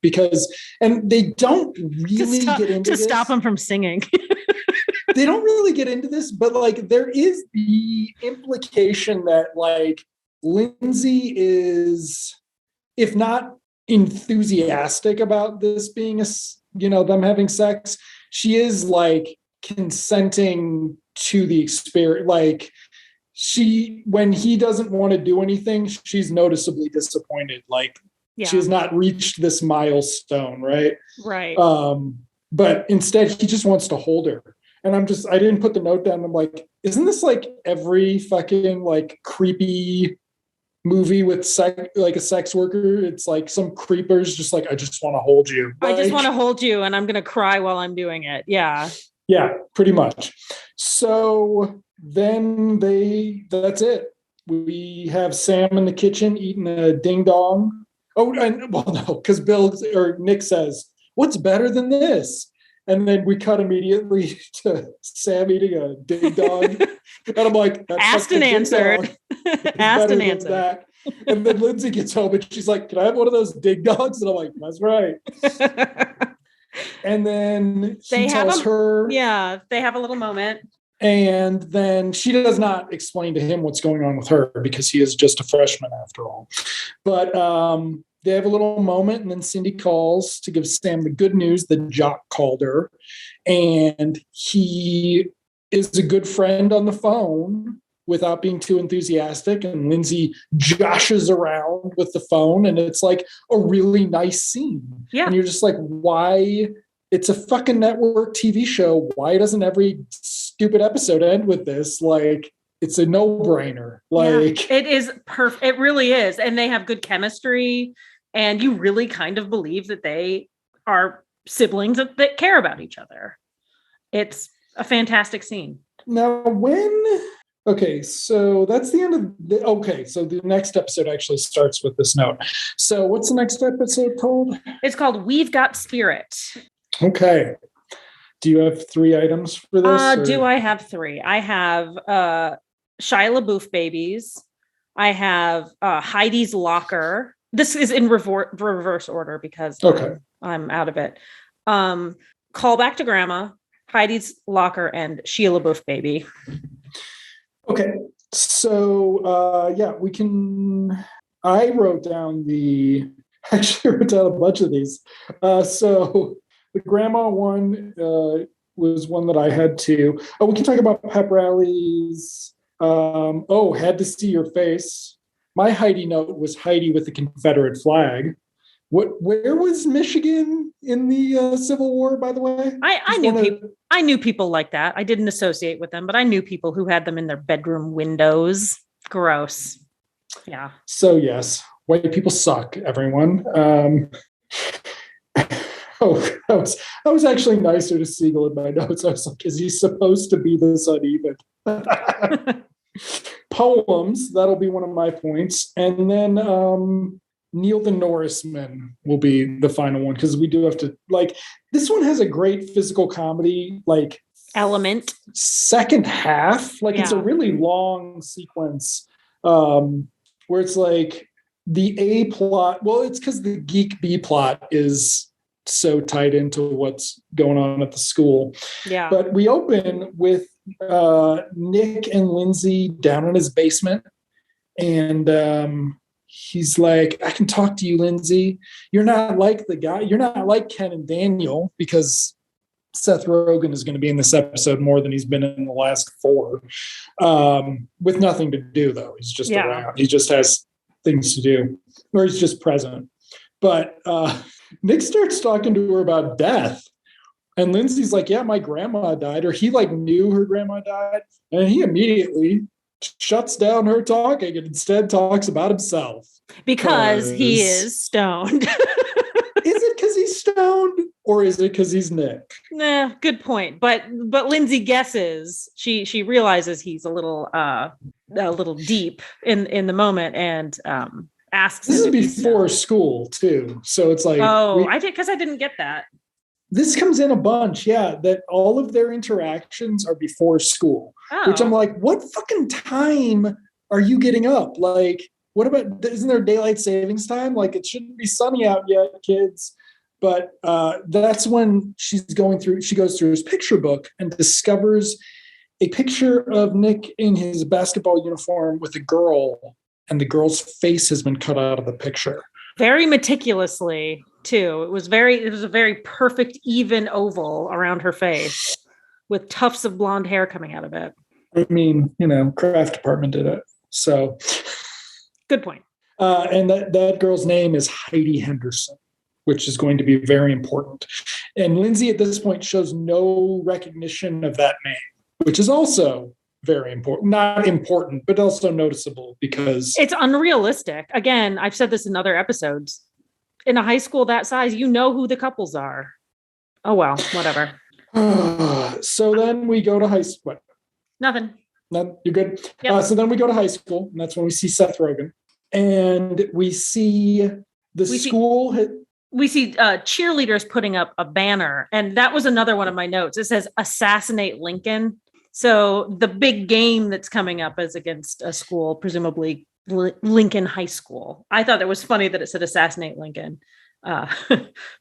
and they don't really get into this. To stop him from singing. They don't really get into this, but like there is the implication that like Lindsay is, if not enthusiastic about this being them having sex, she is like consenting to the experience. Like when he doesn't want to do anything, she's noticeably disappointed. Like she has not reached this milestone, right? Right. But instead he just wants to hold her. And I didn't put the note down. I'm like, isn't this like every fucking like creepy movie with like a sex worker? It's like some creepers just like, I just want to hold you. I just want to hold you, and I'm going to cry while I'm doing it. Yeah. Yeah, pretty much. So then that's it. We have Sam in the kitchen eating a ding dong. Oh, no, because Nick says, "What's better than this?" And then we cut immediately to Sam eating a ding dong. And I'm like, asked and answered. Asked and answered. That. And then Lindsay gets home and she's like, "Can I have one of those ding dongs?" And I'm like, "That's right." And then he tells her. Yeah, they have a little moment. And then she does not explain to him what's going on with her, because he is just a freshman after all. But they have a little moment, and then Cindy calls to give Sam the good news that Jock called her. And he is a good friend on the phone without being too enthusiastic. And Lindsay joshes around with the phone, and it's like a really nice scene. Yeah. And you're just like, why? It's a fucking network TV show. Why doesn't every stupid episode end with this? Like, it's a no-brainer. Like, it is perfect. It really is. And they have good chemistry, and you really kind of believe that they are siblings that care about each other. It's a fantastic scene. Now, okay, so that's the end of so the next episode actually starts with this note. So what's the next episode called? It's called We've Got Spirit. Okay. Do you have 3 items for this? Do I have 3? I have Shia LaBeouf babies. I have Heidi's locker. This is in reverse order because I'm out of it. Call Back to Grandma, Heidi's locker, and Shia LaBeouf baby. Okay. So, we can. I wrote down actually wrote down a bunch of these. So the grandma one was one that I had too. Oh, we can talk about pep rallies. Had to see your face. My Heidi note was Heidi with the Confederate flag. Where was Michigan in the Civil War, by the way? I knew people like that. I didn't associate with them, but I knew people who had them in their bedroom windows. Gross. Yeah. So yes, white people suck, everyone. I was actually nicer to Siegel in my notes. I was like, is he supposed to be this uneven? Poems, that'll be one of my points. And then Neil the Norrisman will be the final one, because we do have to, this one has a great physical comedy, element. Second half. It's a really long sequence where it's the A plot. Well, it's because the geek B plot is so tied into what's going on at the school. Yeah. But we open with Nick and Lindsay down in his basement. And he's like, I can talk to you, Lindsay. You're not like the guy. You're not like Ken and Daniel, because Seth Rogen is going to be in this episode more than he's been in the last 4. With nothing to do, though. He's just around. He just has things to do, or he's just present. But Nick starts talking to her about death. And Lindsay's like, yeah, my grandma died, or he knew her grandma died. And he immediately shuts down her talking and instead talks about himself. Because he is stoned. Is it because he's stoned, or is it because he's Nick? Nah, good point. But Lindsay guesses. She realizes he's a little deep in the moment, and asks. This is before school too, so it's like, I did, because I didn't get that. This comes in a bunch, that all of their interactions are before school, which I'm like, what fucking time are you getting up? What about, isn't there daylight savings time? It shouldn't be sunny out yet, kids. But that's when she goes through his picture book and discovers a picture of Nick in his basketball uniform with a girl, and the girl's face has been cut out of the picture. Very meticulously, too. It was a very perfect, even oval around her face with tufts of blonde hair coming out of it. I mean, craft department did it. So good point. And that girl's name is Heidi Henderson, which is going to be very important. And Lindsay at this point shows no recognition of that name, which is also very important. Not important, but also noticeable, because it's unrealistic. Again, I've said this in other episodes. In a high school that size, you know who the couples are. Oh, well, whatever. So then we go to high school. Nothing. No, you're good. Yep. So then we go to high school, and that's when we see Seth Rogen. And we see school. We see cheerleaders putting up a banner. And that was another one of my notes. It says, "Assassinate Lincoln." So the big game that's coming up is against a school, presumably Lincoln High School. I thought it was funny that it said "Assassinate Lincoln,"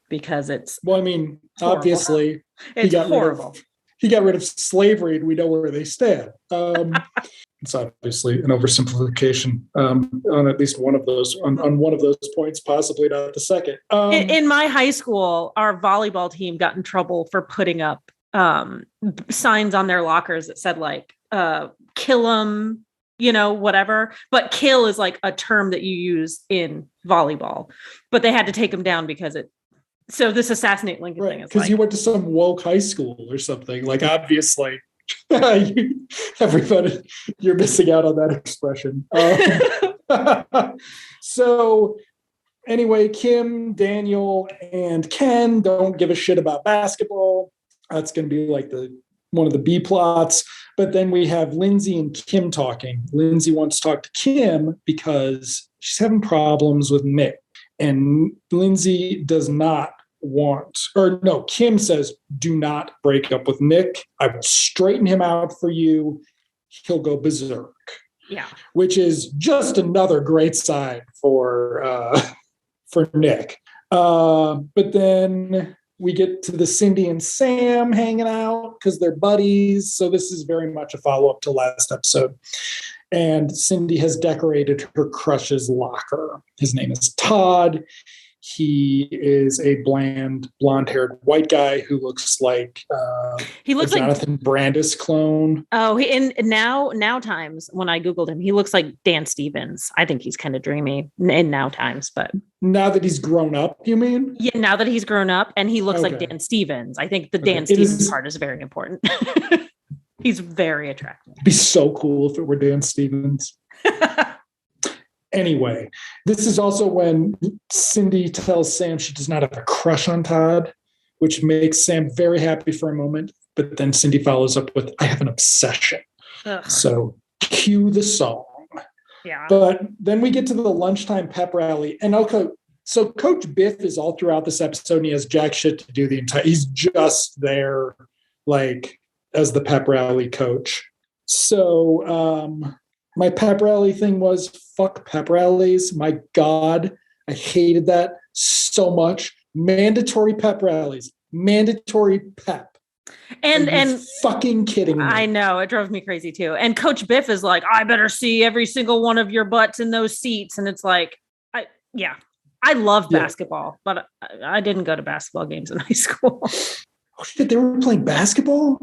because it's horrible. Obviously, it's horrible. He got rid of slavery, and we know where they stand. It's obviously an oversimplification on at least one of those on one of those points, possibly not the second. In my high school, our volleyball team got in trouble for putting up signs on their lockers that said "kill them," whatever. But "kill" is a term that you use in volleyball, but they had to take them down because so this "Assassinate Lincoln" thing is because you went to some woke high school or something. Obviously, everybody, you're missing out on that expression. So anyway, Kim, Daniel, and Ken don't give a shit about basketball. That's going to be one of the B plots. But then we have Lindsay and Kim talking. Lindsay wants to talk to Kim because she's having problems with Nick. And Lindsay does not Kim says, do not break up with Nick. I will straighten him out for you. He'll go berserk. Yeah. Which is just another great sign for Nick. But then we get to the Cindy and Sam hanging out because they're buddies. So this is very much a follow-up to last episode. And Cindy has decorated her crush's locker. His name is Todd. He is a blonde-haired white guy who looks like he looks a Jonathan Brandis clone. Oh, in now times when I Googled him, he looks like Dan Stevens. I think he's kind of dreamy in now times, but now that he's grown up, you mean? Yeah, now that he's grown up and he looks like Dan Stevens. I think the Dan Stevens part is very important. He's very attractive. It'd be so cool if it were Dan Stevens. Anyway, this is also when Cindy tells Sam she does not have a crush on Todd, which makes Sam very happy for a moment. But then Cindy follows up with, I have an obsession. Ugh. So cue the song. Yeah. But then we get to the lunchtime pep rally. And okay, so Coach Biff is all throughout this episode and he has jack shit to do he's just there like as the pep rally coach. So, my pep rally thing was fuck pep rallies. My God, I hated that so much. Mandatory pep rallies, mandatory pep. And fucking kidding me. I know, it drove me crazy too. And Coach Biff is like, I better see every single one of your butts in those seats. And it's like, I love basketball, but I didn't go to basketball games in high school. Oh shit, they were playing basketball?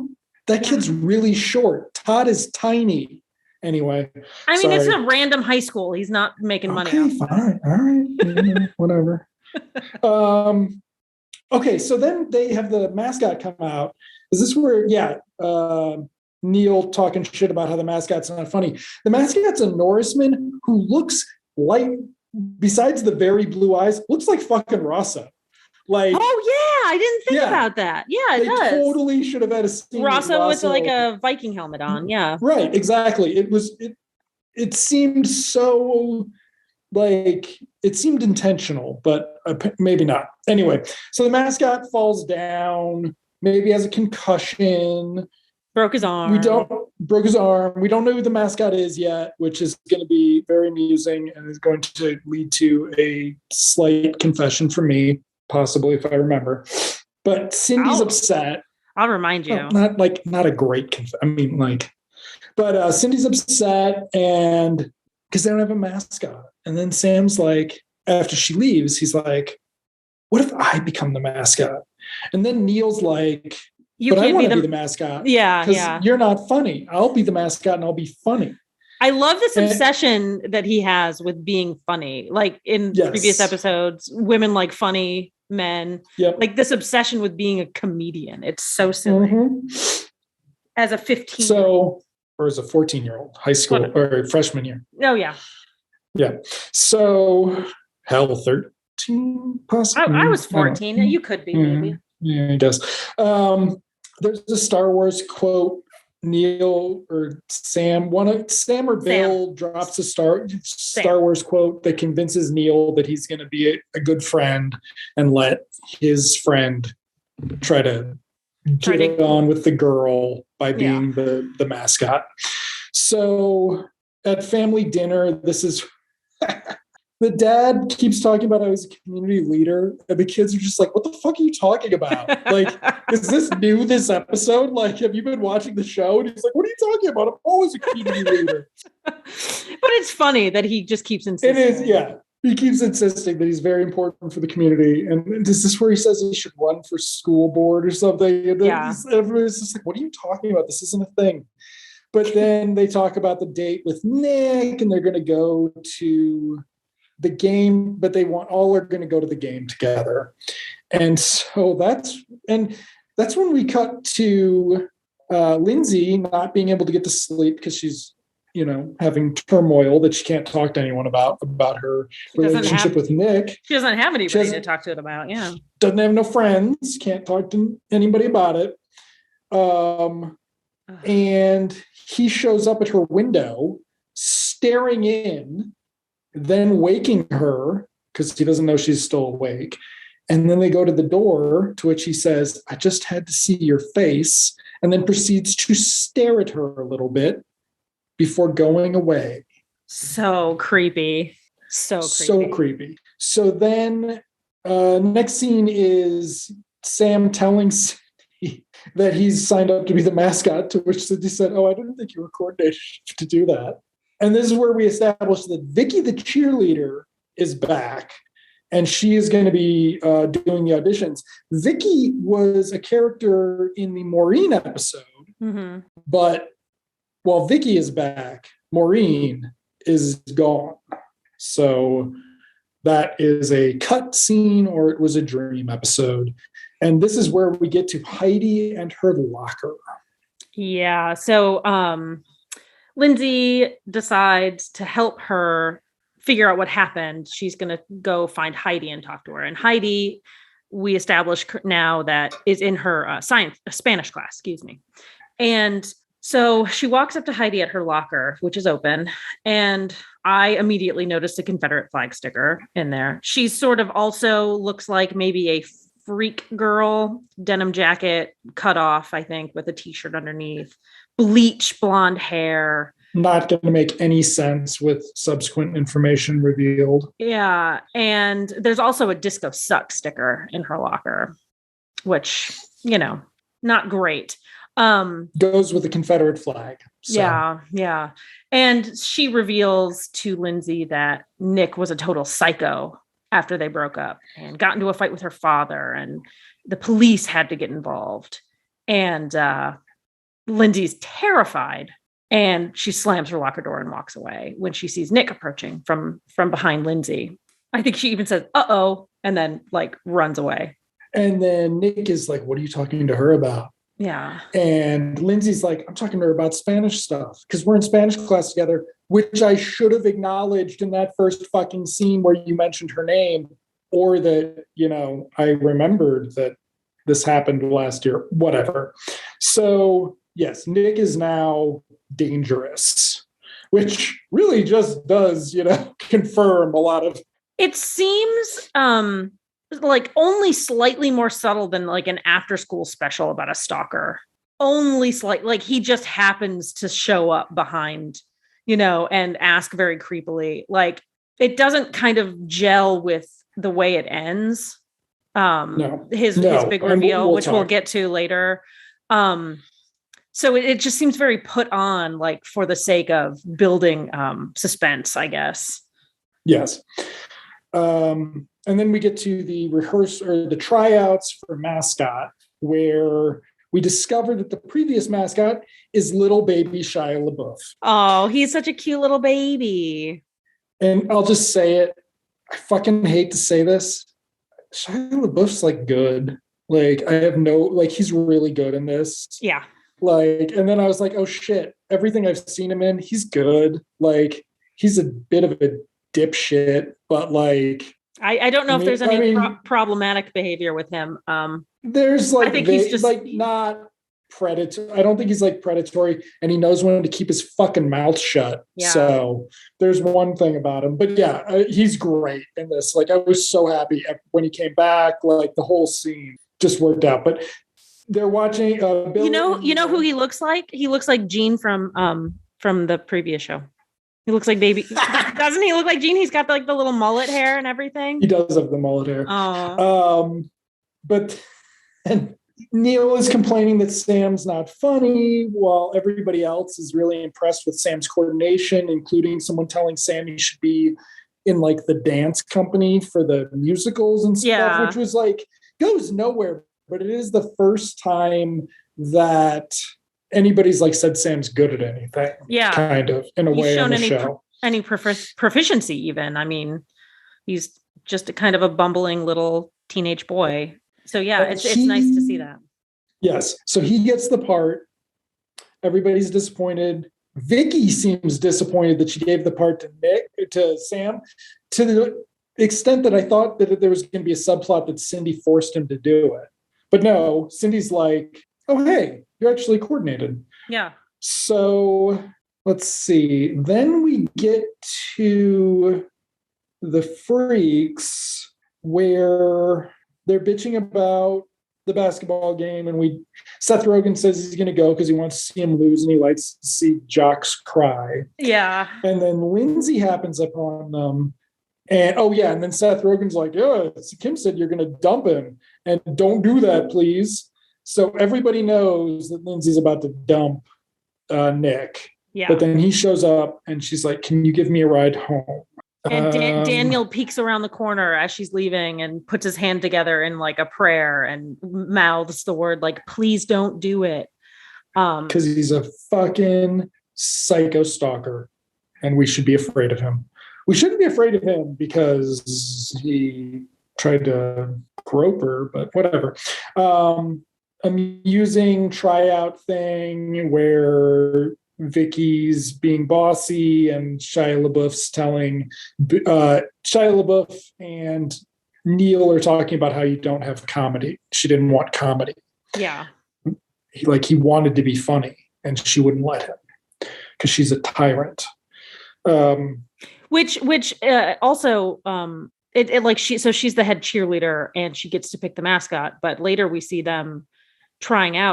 That kid's really short. Todd is tiny. Anyway, I mean, it's a random high school. He's not making money. Okay, fine. All right. Whatever. Okay, so then they have the mascot come out. Is this where, Neil talking shit about how the mascot's not funny. The mascot's a Norseman who looks like, besides the very blue eyes, looks like fucking Rasa. Like, oh yeah, I didn't think about that. Yeah, it does. Totally should have had a scene. Rasa with like a Viking helmet on. Yeah, right. Exactly. It seemed so like it seemed intentional, but maybe not. Anyway, so the mascot falls down. Maybe has a concussion. Broke his arm. Broke his arm. We don't know who the mascot is yet, which is going to be very amusing and is going to lead to a slight confession from me. Possibly, if I remember. But Cindy's upset. I'll remind you. Not a great but Cindy's upset and because they don't have a mascot. And then Sam's like, after she leaves, he's like, what if I become the mascot? And then Neil's like, but I want to be the mascot. Yeah, yeah. You're not funny. I'll be the mascot and I'll be funny. I love this obsession that he has with being funny. Like in previous episodes, women like funny men. Yep. Like this obsession with being a comedian. It's so silly. Mm-hmm. As a 15. Or as a 14-year-old, high school or freshman year. Oh yeah. Yeah. So 13 possibly. I was 14. You could be maybe. Yeah, he does. There's a Star Wars quote. Neil or Sam, Sam or Bill drops a Star Wars quote that convinces Neil that he's going to be a good friend and let his friend try to get on with the girl by being the mascot. So at family dinner, this is the dad keeps talking about how he's a community leader, and the kids are just like, what the fuck are you talking about? Like, is this new this episode? Like, have you been watching the show? And he's like, what are you talking about? I'm always a community leader. But it's funny that he just keeps insisting. It is, yeah. He keeps insisting that he's very important for the community. And is this where he says he should run for school board or something? And everybody's just like, what are you talking about? This isn't a thing. But then they talk about the date with Nick, and they're going to go to the game, but all are going to go to the game together. And so that's when we cut to Lindsay not being able to get to sleep because she's, having turmoil that she can't talk to anyone about her relationship with Nick. She doesn't have anybody to talk to it about. Yeah. Doesn't have no friends. Can't talk to anybody about it. And he shows up at her window staring in, then waking her because he doesn't know she's still awake. And then they go to the door, to which he says, I just had to see your face, and then proceeds to stare at her a little before going away. So creepy. So creepy. So then next scene is Sam telling Cindy that he's signed up to be the mascot, to which Cindy said, oh, I didn't think you were coordinated to do that. And this is where we establish that Vicky, the cheerleader, is back. And she is going to be doing the auditions. Vicky was a character in the Maureen episode. Mm-hmm. But while Vicky is back, Maureen is gone. So that is a cut scene, or it was a dream episode. And this is where we get to Heidi and her locker. Yeah. So Lindsay decides to help her figure out what happened. She's going to go find Heidi and talk to her. And Heidi, we establish now that is in her Spanish class, excuse me. And so she walks up to Heidi at her locker, which is open. And I immediately noticed a Confederate flag sticker in there. She sort of also looks like maybe a freak girl, denim jacket cut off, I think, with a t-shirt underneath, bleach blonde hair. Not going to make any sense with subsequent information revealed. Yeah. And there's also a Disco Sucks sticker in her locker, which, not great. Goes with the Confederate flag. So. Yeah. And she reveals to Lindsay that Nick was a total psycho after they broke up and got into a fight with her father, and the police had to get involved. And Lindsay's terrified. And she slams her locker door and walks away when she sees Nick approaching from behind Lindsay. I think she even says, uh-oh, and then runs away. And then Nick is like, what are you talking to her about? Yeah. And Lindsay's like, I'm talking to her about Spanish stuff because we're in Spanish class together, which I should have acknowledged in that first fucking scene where you mentioned her name, or that, I remembered that this happened last year, whatever. So yes, Nick is now dangerous, which really just does, confirm a lot of. It seems only slightly more subtle than an after school special about a stalker. Only slight, he just happens to show up behind, and ask very creepily. It doesn't kind of gel with the way it ends. His big reveal, which we'll get to later. So it just seems very put on, for the sake of building suspense, I guess. Yes. And then we get to the rehearsal or the tryouts for mascot, where we discover that the previous mascot is little baby Shia LaBeouf. Oh, he's such a cute little baby. And I'll just say it. I fucking hate to say this. Shia LaBeouf's good. I have no, he's really good in this. Yeah. And then I was like, oh shit, everything I've seen him in, he's good. He's a bit of a dipshit, but I don't know if there's any problematic behavior with him. There's I think he's just not predatory. I don't think he's predatory, and he knows when to keep his fucking mouth shut. Yeah. So there's one thing about him, but yeah, he's great in this. I was so happy when he came back. The whole scene just worked out. But they're watching. Bill you know who he looks like? He looks like Gene from the previous show. He looks like baby. Doesn't he look like Gene? He's got the little mullet hair and everything. He does have the mullet hair. But and Neil is complaining that Sam's not funny, while everybody else is really impressed with Sam's coordination, including someone telling Sam he should be in the dance company for the musicals and stuff, which was goes nowhere. But it is the first time that anybody's said Sam's good at anything. Yeah. Kind of, in a way, on the show. Any proficiency even. I mean, he's just a kind of a bumbling little teenage boy. So yeah, it's nice to see that. Yes. So he gets the part. Everybody's disappointed. Vicky seems disappointed that she gave the part to Sam, to the extent that I thought that there was going to be a subplot that Cindy forced him to do it. But no, Cindy's like, oh, hey, you're actually coordinated. Yeah. So let's see. Then we get to the Freaks, where they're bitching about the basketball game, and Seth Rogen says he's going to go because he wants to see him lose and he likes to see jocks cry. Yeah. And then Lindsay happens upon them. And and then Seth Rogen's like, yeah, Kim said you're going to dump him, and don't do that, please. So everybody knows that Lindsay's about to dump Nick. Yeah. But then he shows up and she's like, can you give me a ride home? And Daniel peeks around the corner as she's leaving and puts his hand together in like a prayer and mouths the word like, please don't do it. Because he's a fucking psycho stalker and we should be afraid of him. We shouldn't be afraid of him because he tried to grope her, but whatever. Amusing tryout thing where Vicky's being bossy and Shia LaBeouf's telling Shia LaBeouf and Neil are talking about how you don't have comedy. She didn't want comedy. Yeah. He wanted to be funny and she wouldn't let him because she's a tyrant. Which also she's the head cheerleader and she gets to pick the mascot, but later we see them practicing,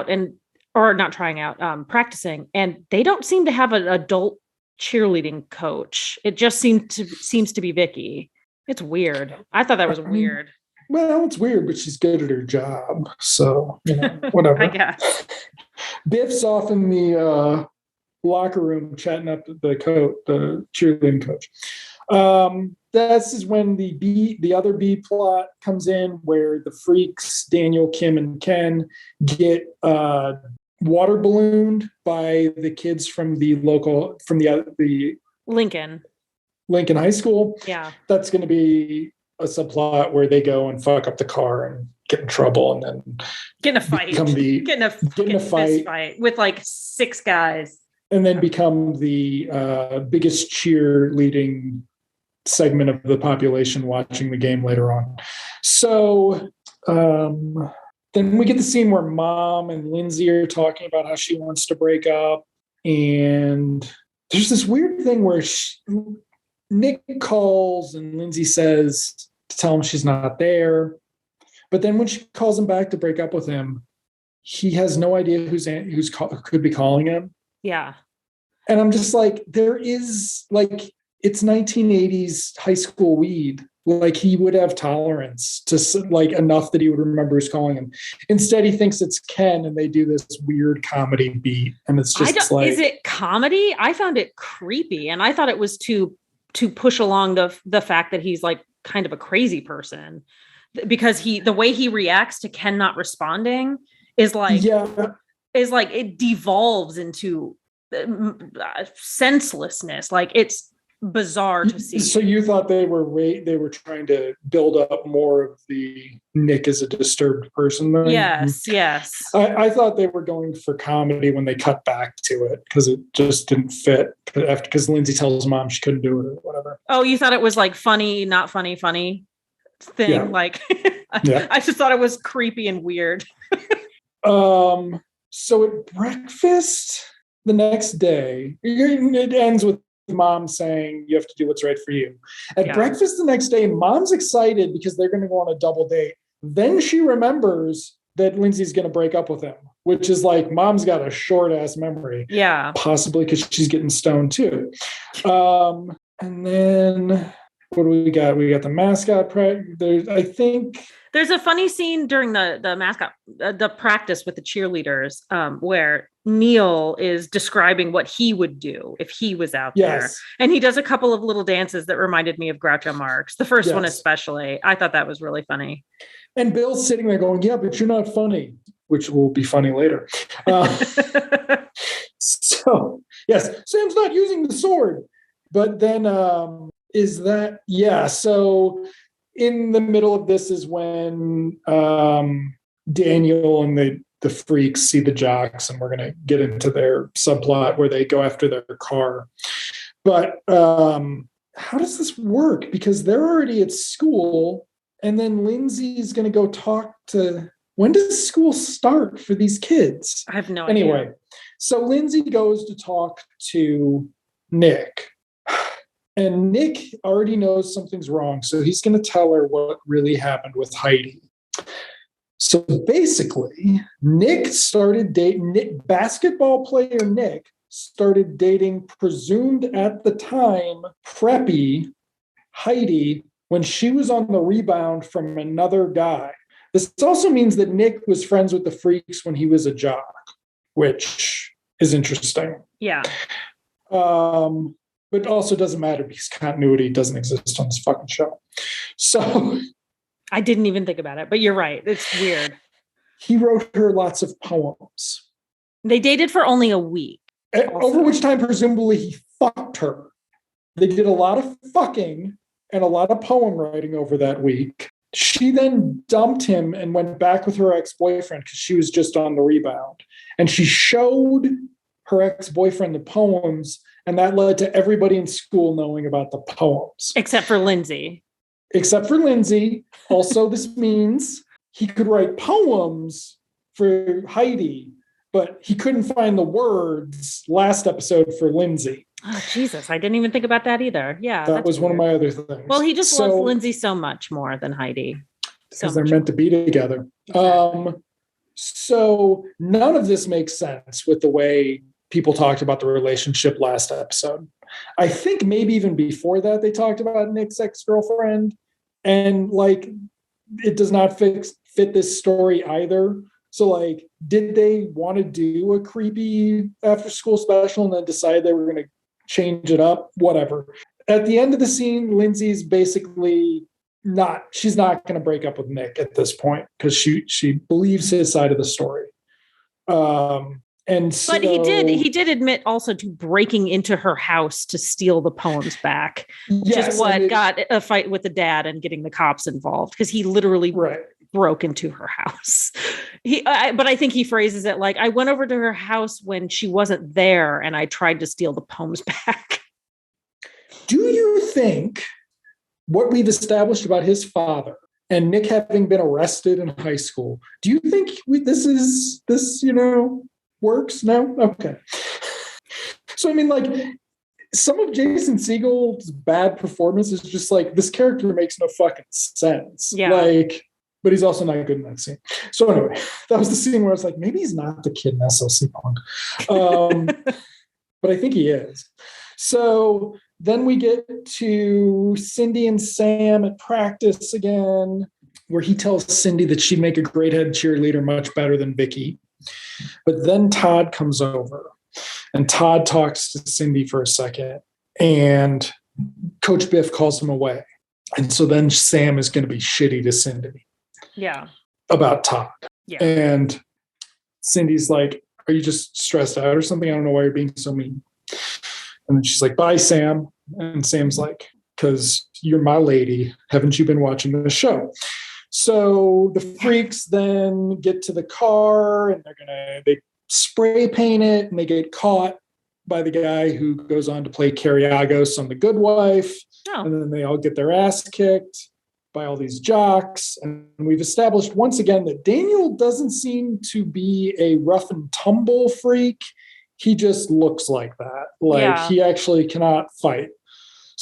and they don't seem to have an adult cheerleading coach. It just seems to be Vicky. It's weird. I thought that was weird. Well, it's weird, but she's good at her job, so whatever. I guess. Biff's off in the locker room chatting up the cheerleading coach. This is when the other B plot comes in, where the freaks, Daniel, Kim, and Ken, get water ballooned by the kids from the Lincoln High School. Yeah, that's going to be a subplot where they go and fuck up the car and get in trouble, and then get in a fight, get in a fight with like 6 guys, and then become the biggest cheerleading segment of the population watching the game later on. So then we get the scene where Mom and Lindsay are talking about how she wants to break up, and there's this weird thing where Nick calls and Lindsay says to tell him she's not there, but then when she calls him back to break up with him, he has no idea who's could be calling him. Yeah. And I'm just like, there is like, it's 1980s high school weed. Like, he would have tolerance to like enough that he would remember who's calling him. Instead, he thinks it's Ken, and they do this weird comedy beat, and it's just like, is it comedy? I found it creepy, and I thought it was to push along the fact that he's like kind of a crazy person, because the way he reacts to Ken not responding is like it devolves into senselessness. Like, it's bizarre to see. So you thought they were trying to build up more of the Nick as a disturbed person then? Yes. I thought they were going for comedy when they cut back to it, because it just didn't fit, because Lindsay tells Mom she couldn't do it or whatever. Oh, you thought it was like funny, not funny thing? Yeah. Like, I just thought it was creepy and weird. So at breakfast the next day, it ends with Mom saying you have to do what's right for you. At breakfast the next day, Mom's excited because they're going to go on a double date. Then she remembers that Lindsay's going to break up with him, which is like, Mom's got a short ass memory. Yeah. Possibly because she's getting stoned too. And then what do we got? We got the mascot. I think there's a funny scene during the mascot, the practice with the cheerleaders, where Neil is describing what he would do if he was out there. And he does a couple of little dances that reminded me of Groucho Marx. The first one especially. I thought that was really funny. And Bill's sitting there going, yeah, but you're not funny, which will be funny later. So, yes, Sam's not using the sword. But then so in the middle of this is when Daniel and the freaks see the jocks, and we're going to get into their subplot where they go after their car. But how does this work? Because they're already at school, and then Lindsay's going to go talk to... When does school start for these kids? I have no idea. Anyway, so Lindsay goes to talk to Nick. And Nick already knows something's wrong, so he's going to tell her what really happened with Heidi. So basically, basketball player Nick started dating presumed at the time preppy Heidi when she was on the rebound from another guy. This also means that Nick was friends with the freaks when he was a jock, which is interesting. Yeah. But also doesn't matter because continuity doesn't exist on this fucking show. So I didn't even think about it, but you're right. It's weird. He wrote her lots of poems. They dated for only a week. Over which time, presumably, he fucked her. They did a lot of fucking and a lot of poem writing over that week. She then dumped him and went back with her ex-boyfriend because she was just on the rebound. And she showed her ex-boyfriend the poems, and that led to everybody in school knowing about the poems. Except for Lindsay. Also, this means he could write poems for Heidi, but he couldn't find the words last episode for Lindsay. Oh, Jesus. I didn't even think about that either. Yeah. That was one of my other things. Well, he just loves Lindsay so much more than Heidi. Because they're meant to be together. Exactly. So none of this makes sense with the way people talked about the relationship last episode. I think maybe even before that, they talked about Nick's ex-girlfriend. And like, it does not fit this story either. So like, did they want to do a creepy after school special and then decide they were going to change it up? Whatever. At the end of the scene, Lindsay's basically she's not going to break up with Nick at this point because she believes his side of the story. But he did admit also to breaking into her house to steal the poems back, which is what got a fight with the dad and getting the cops involved because he literally broke into her house. But I think he phrases it like, I went over to her house when she wasn't there and I tried to steal the poems back. Do you think what we've established about his father and Nick having been arrested in high school, do you think this works? No? Okay. So, I mean, like, some of Jason Segel's bad performance is just like, this character makes no fucking sense. Yeah. Like, but he's also not good in that scene. So anyway, that was the scene where I was like, maybe he's not the kid in SLC Punk. But I think he is. So then we get to Cindy and Sam at practice again, where he tells Cindy that she'd make a great head cheerleader much better than Vicky. But then Todd comes over and Todd talks to Cindy for a second and Coach Biff calls him away. And so then Sam is going to be shitty to Cindy. Yeah. About Todd. Yeah. And Cindy's like, are you just stressed out or something? I don't know why you're being so mean. And then she's like, bye, Sam. And Sam's like, because you're my lady. Haven't you been watching the show? So the freaks then get to the car and they spray paint it and they get caught by the guy who goes on to play Kariagos on The Good Wife. Oh. And then they all get their ass kicked by all these jocks. And we've established once again that Daniel doesn't seem to be a rough and tumble freak. He just looks like that. Like he actually cannot fight.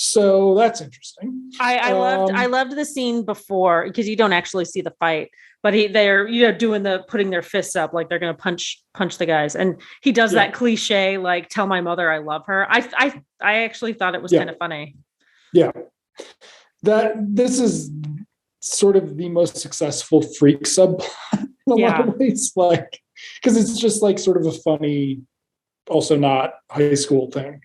So that's interesting. I loved the scene before because you don't actually see the fight, but they're doing putting their fists up like they're gonna punch the guys, and he does that cliche like tell my mother I love her. I actually thought it was kind of funny. Yeah, this is sort of the most successful freak subplot in a lot of ways, like because it's just like sort of a funny, also not high school thing.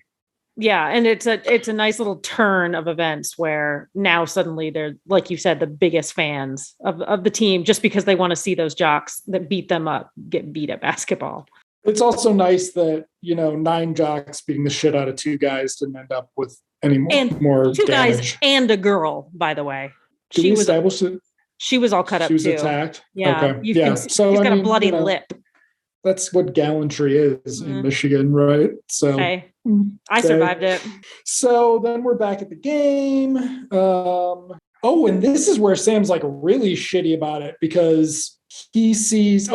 Yeah, and it's a nice little turn of events where now suddenly they're, like you said, the biggest fans of the team just because they want to see those jocks that beat them up get beat at basketball. It's also nice that 9 jocks beating the shit out of 2 guys didn't end up with any more 2 damage. Guys and a girl, by the way. Did we establish it? She was all cut up too. She was attacked? Yeah. Okay. So she's got a bloody lip. That's what gallantry is in Michigan, right? So I survived it. So then we're back at the game. And this is where Sam's like really shitty about it because he sees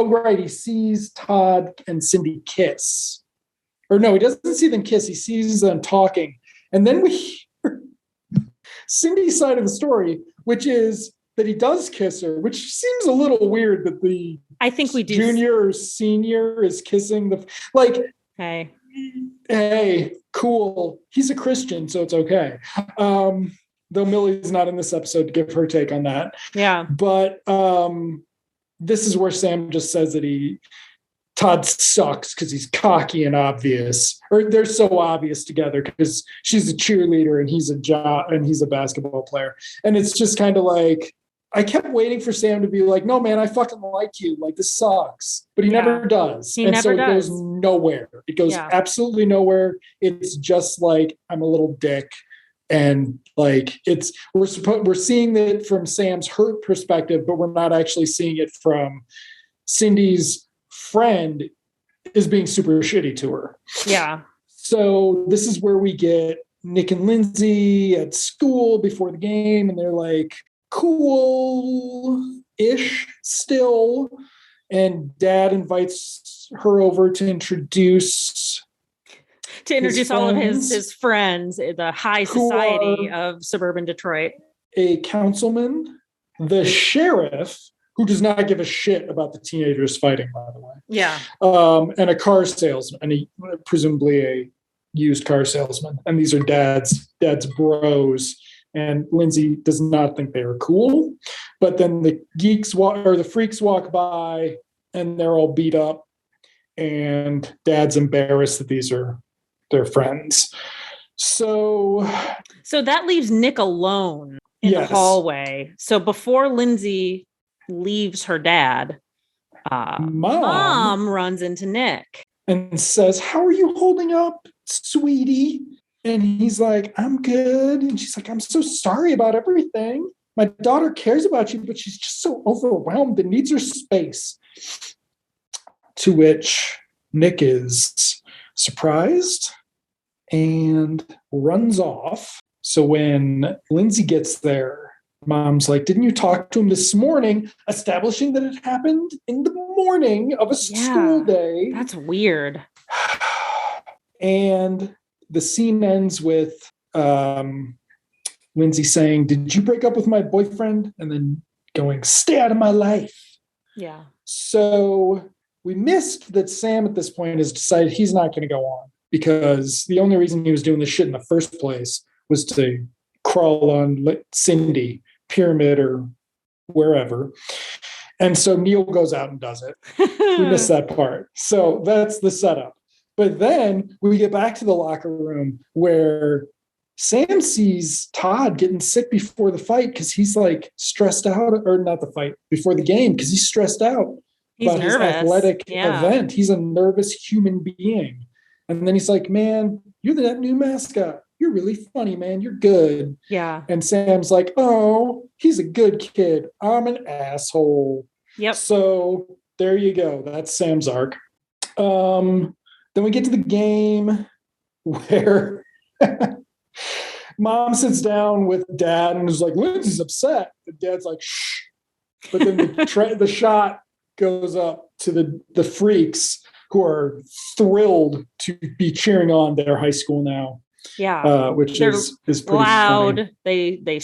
Todd and Cindy kiss. Or no, he doesn't see them kiss. He sees them talking. And then we hear Cindy's side of the story, which is that he does kiss her, which seems a little weird that I think we do. Junior or senior is kissing hey, cool. He's a Christian, so it's okay. Though Millie's not in this episode to give her take on that. Yeah. But this is where Sam just says that he Todd sucks because he's cocky and obvious, or they're so obvious together because she's a cheerleader and he's a basketball player. And it's just kind of like, I kept waiting for Sam to be like, no, man, I fucking like you. Like, this sucks. But he never does. It goes nowhere. It goes absolutely nowhere. It's just like, I'm a little dick. And like, we're seeing it from Sam's hurt perspective, but we're not actually seeing it from Cindy's friend is being super shitty to her. Yeah. So this is where we get Nick and Lindsay at school before the game, and they're like cool-ish still. And Dad invites her over to introduce all of his friends, the high society of suburban Detroit. A councilman, the sheriff, who does not give a shit about the teenagers fighting, by the way. Yeah. And a car salesman, and presumably a used car salesman. And these are dad's bros. And Lindsay does not think they are cool. But then the freaks walk by, and they're all beat up. And Dad's embarrassed that these are their friends. So that leaves Nick alone in the hallway. So before Lindsay leaves her dad, Mom runs into Nick and says, "How are you holding up, sweetie?" And he's like, "I'm good." And she's like, "I'm so sorry about everything. My daughter cares about you, but she's just so overwhelmed and needs her space." To which Nick is surprised and runs off. So when Lindsay gets there, Mom's like, "Didn't you talk to him this morning?" Establishing that it happened in the morning of a school day. That's weird. And the scene ends with Lindsay saying, "Did you break up with my boyfriend?" And then going, "Stay out of my life." Yeah. So we missed that Sam at this point has decided he's not going to go on, because the only reason he was doing this shit in the first place was to crawl on Cindy, Pyramid, or wherever. And so Neil goes out and does it. We missed that part. So that's the setup. But then we get back to the locker room where Sam sees Todd getting sick before the fight because he's like stressed out, or not the fight, before the game, because he's stressed out about his athletic event. He's a nervous human being. And then he's like, "Man, you're that new mascot. You're really funny, man. You're good." Yeah. And Sam's like, "Oh, he's a good kid. I'm an asshole." Yep. So there you go. That's Sam's arc. Then we get to the game where Mom sits down with Dad and is like, "Lindsay's upset." And Dad's like, "Shh." But then the shot goes up to the freaks, who are thrilled to be cheering on their high school now. Yeah. Which is pretty loud. Funny. They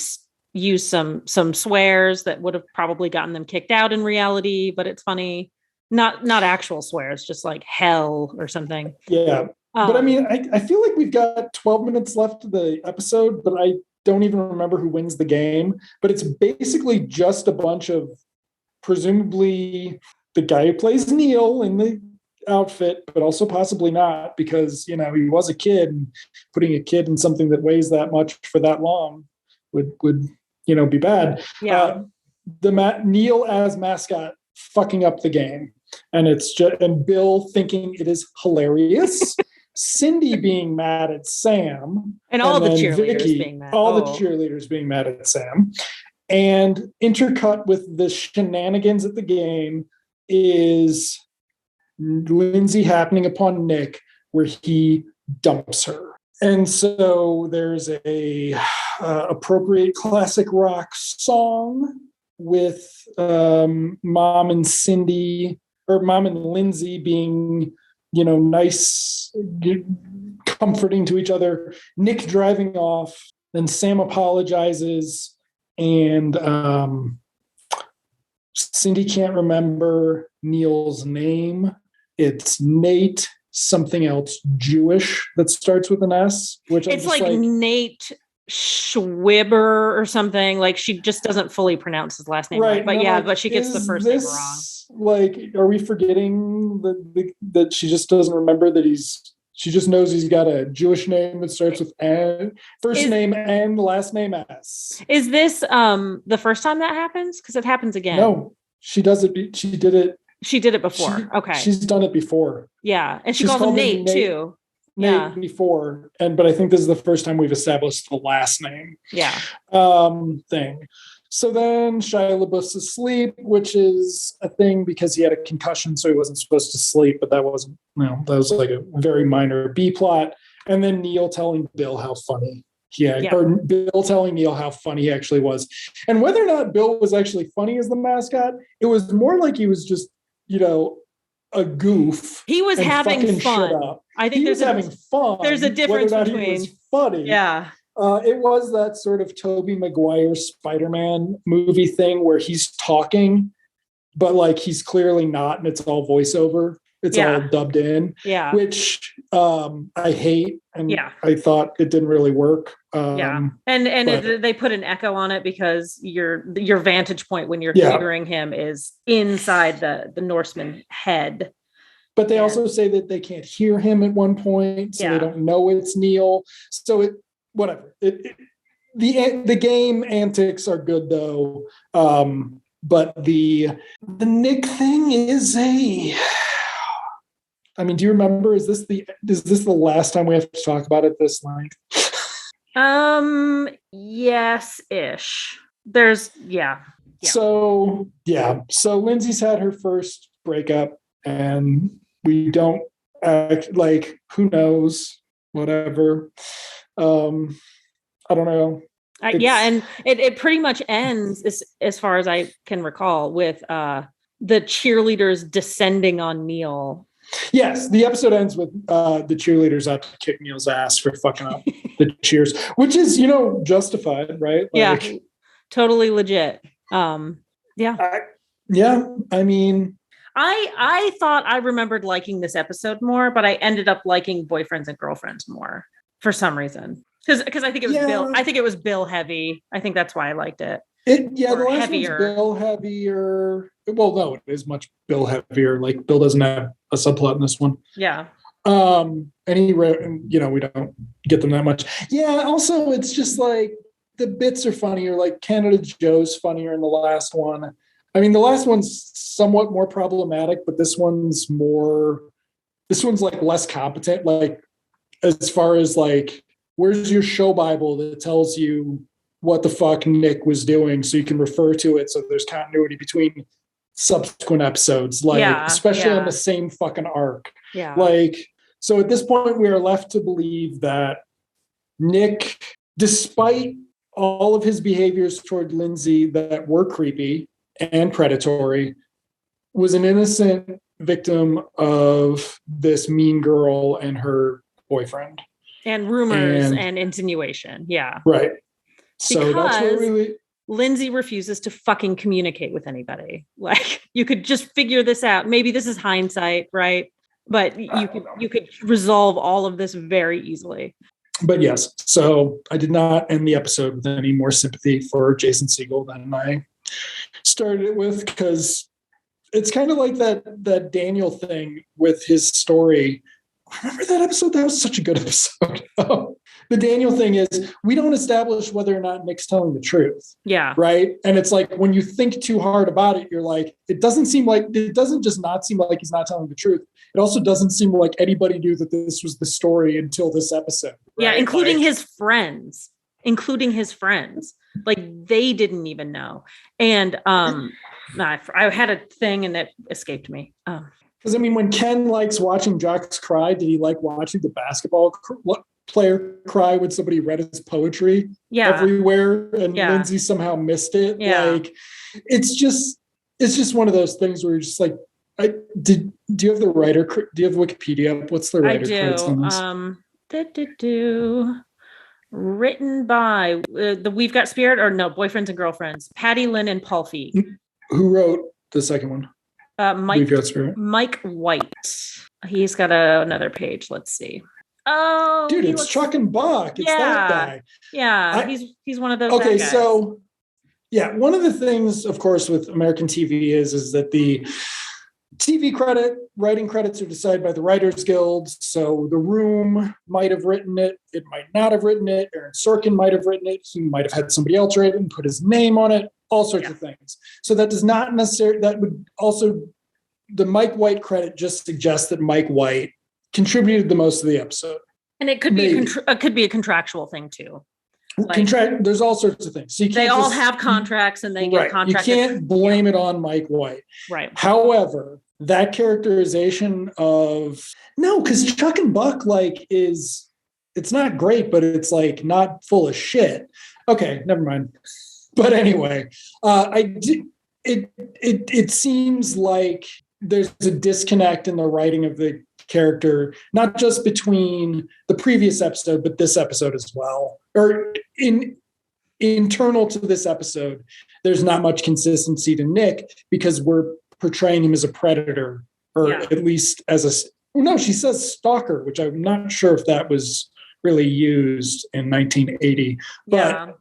use some swears that would have probably gotten them kicked out in reality, but it's funny. Not actual swears, just like hell or something. Yeah. But I mean, I feel like we've got 12 minutes left of the episode, but I don't even remember who wins the game. But it's basically just a bunch of, presumably, the guy who plays Neil in the outfit, but also possibly not, because he was a kid, and putting a kid in something that weighs that much for that long would be bad. Yeah. Neil as mascot fucking up the game, and and Bill thinking it is hilarious. Cindy being mad at Sam, and all the cheerleaders being mad. The cheerleaders being mad at Sam, and intercut with the shenanigans at the game is Lindsay happening upon Nick, where he dumps her. And so there's a appropriate classic rock song with Mom and Cindy, or Mom and Lindsay being, nice, comforting to each other. Nick driving off, then Sam apologizes, and Cindy can't remember Neil's name. It's Nate something else Jewish that starts with an S, which it's like Nate Schwibber or something. Like she just doesn't fully pronounce his last name right. But yeah, like, but she gets the first name wrong. Like, are we forgetting that she just doesn't remember that she just knows he's got a Jewish name that starts with N, name N, last name S. Is this the first time that happens? Because it happens again. No, she does it. She did it before. Okay. She's done it before. Yeah. And she calls him Nate too. Nate before, but I think this is the first time we've established the last name. Yeah. Thing. So then Shia LaBeouf's asleep, which is a thing because he had a concussion, so he wasn't supposed to sleep. But that wasn't, that was like a very minor B plot. And then Neil telling Bill how funny or Bill telling Neil how funny he actually was, and whether or not Bill was actually funny as the mascot, it was more like he was just, a goof. He was having fun. I think he having fun. There's a difference between. He was funny. Yeah. It was that sort of Tobey Maguire Spider-Man movie thing where he's talking, but like he's clearly not, and it's all voiceover. It's all dubbed in. Yeah. Which I hate, and I thought it didn't really work. And they put an echo on it because your vantage point when you're hearing him is inside the Norseman head. But they also say that they can't hear him at one point, so they don't know it's Neil. So whatever. The game antics are good though. But the Nick thing is do you remember, is this the last time we have to talk about it this length? Yes-ish. There's So Lindsay's had her first breakup, and we don't act like, who knows, whatever. I don't know. And it pretty much ends, as far as I can recall, with the cheerleaders descending on Neil. Yes, the episode ends with the cheerleaders out to kick Neil's ass for fucking up the cheers, which is, justified, right? Like, totally legit. I thought I remembered liking this episode more, but I ended up liking Boyfriends and Girlfriends more for some reason. Because I think it was Bill. I think it was Bill heavy. I think that's why I liked it. The last one's Bill heavier. Well, no, it is much Bill heavier. Like, Bill doesn't have a subplot in this one. Yeah. And we don't get them that much. Yeah. Also, it's just like the bits are funnier. Like Canada Joe's funnier in the last one. I mean, the last one's somewhat more problematic, but this one's like less competent. Like, as far as like, where's your show Bible that tells you what the fuck Nick was doing so you can refer to it, so there's continuity between subsequent episodes, especially on the same fucking arc. Yeah. Like, so at this point we are left to believe that Nick, despite all of his behaviors toward Lindsay that were creepy and predatory, was an innocent victim of this mean girl and her boyfriend. And rumors and insinuation. Yeah. Right. So that's where Lindsay refuses to fucking communicate with anybody. Like, you could just figure this out. Maybe this is hindsight, right? But you could resolve all of this very easily. But yes, so I did not end the episode with any more sympathy for Jason Segel than I started it with, because it's kind of like that Daniel thing with his story. Remember that episode? That was such a good episode. The Daniel thing is, we don't establish whether or not Nick's telling the truth. Yeah. Right. And it's like, when you think too hard about it, you're like, it doesn't just not seem like he's not telling the truth. It also doesn't seem like anybody knew that this was the story until this episode. Right? Yeah. Including his friends. Like, they didn't even know. And I had a thing and it escaped me. Because, when Ken likes watching jocks cry, did he like watching the basketball player cry when somebody read his poetry everywhere, and Lindsay somehow missed it? Yeah. Like, it's just one of those things where you're just like, do you have the writer? Do you have Wikipedia? What's the writer credits on this? Written by the We've Got Spirit, or no, Boyfriends and Girlfriends, Patty Lynn and Paul Feig. Who wrote the second one? Mike White. He's got another page. Let's see. Oh, dude, it's Chuck and Buck. It's that guy. Yeah, he's one of those. Okay, guys. So yeah, one of the things, of course, with American TV is that the TV writing credits are decided by the Writers Guild. So The Room might have written it. It might not have written it. Aaron Sorkin might have written it. He might have had somebody else write it and put his name on it, all sorts of things. So that does not necessarily, that would also, the Mike White credit just suggests that Mike White contributed the most of the episode. And it could be a contractual thing too. There's all sorts of things. So they all have contracts and they get contracts. You can't blame it on Mike White. Right. However, that characterization because Chuck and Buck it's not great, but it's like not full of shit. Okay, never mind. But anyway, it seems like there's a disconnect in the writing of the character, not just between the previous episode, but this episode as well. Or internal to this episode, there's not much consistency to Nick because we're portraying him as a predator, or at least as she says stalker, which I'm not sure if that was really used in 1980. But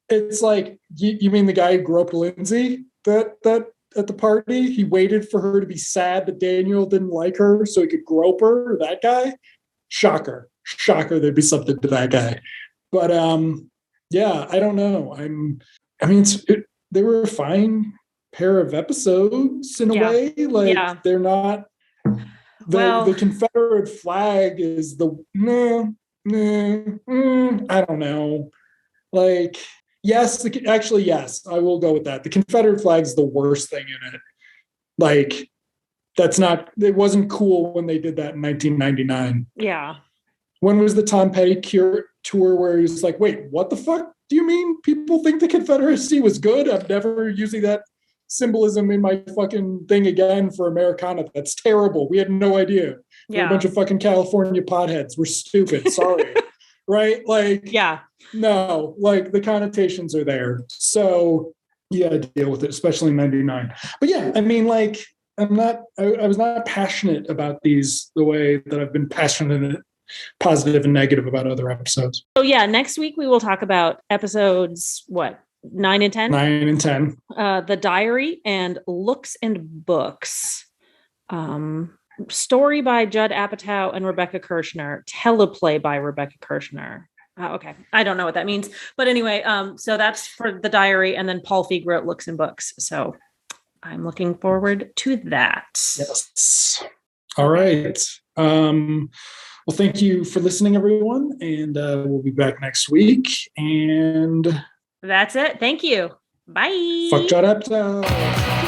it's like, you mean the guy who grew up with Lindsay? That at the party, he waited for her to be sad that Daniel didn't like her so he could grope her. That guy, shocker, there'd be something to that guy. But I don't know. They were a fine pair of episodes in a way. They're not. The Confederate flag is I don't know. Yes, yes, I will go with that. The Confederate flag is the worst thing in it. It wasn't cool when they did that in 1999. Yeah. When was the Tom Petty tour where he was like, wait, what the fuck do you mean? People think the Confederacy was good? I'm never using that symbolism in my fucking thing again for Americana. That's terrible. We had no idea. We're a bunch of fucking California potheads. We're stupid. Sorry. Right? No, the connotations are there. So deal with it, especially in 99. But I was not passionate about these the way that I've been passionate and positive and negative about other episodes. So next week we will talk about episodes 9 and 10? 9 and 10. The Diary and Looks and Books. Story by Judd Apatow and Rebecca Kirshner. Teleplay by Rebecca Kirshner. Okay. I don't know what that means. But anyway, so that's for The Diary. And then Paul Feig wrote Looks and Books. So I'm looking forward to that. Yes. All right. Well, thank you for listening, everyone. And we'll be back next week. And that's it. Thank you. Bye. Fuck Judd Apatow.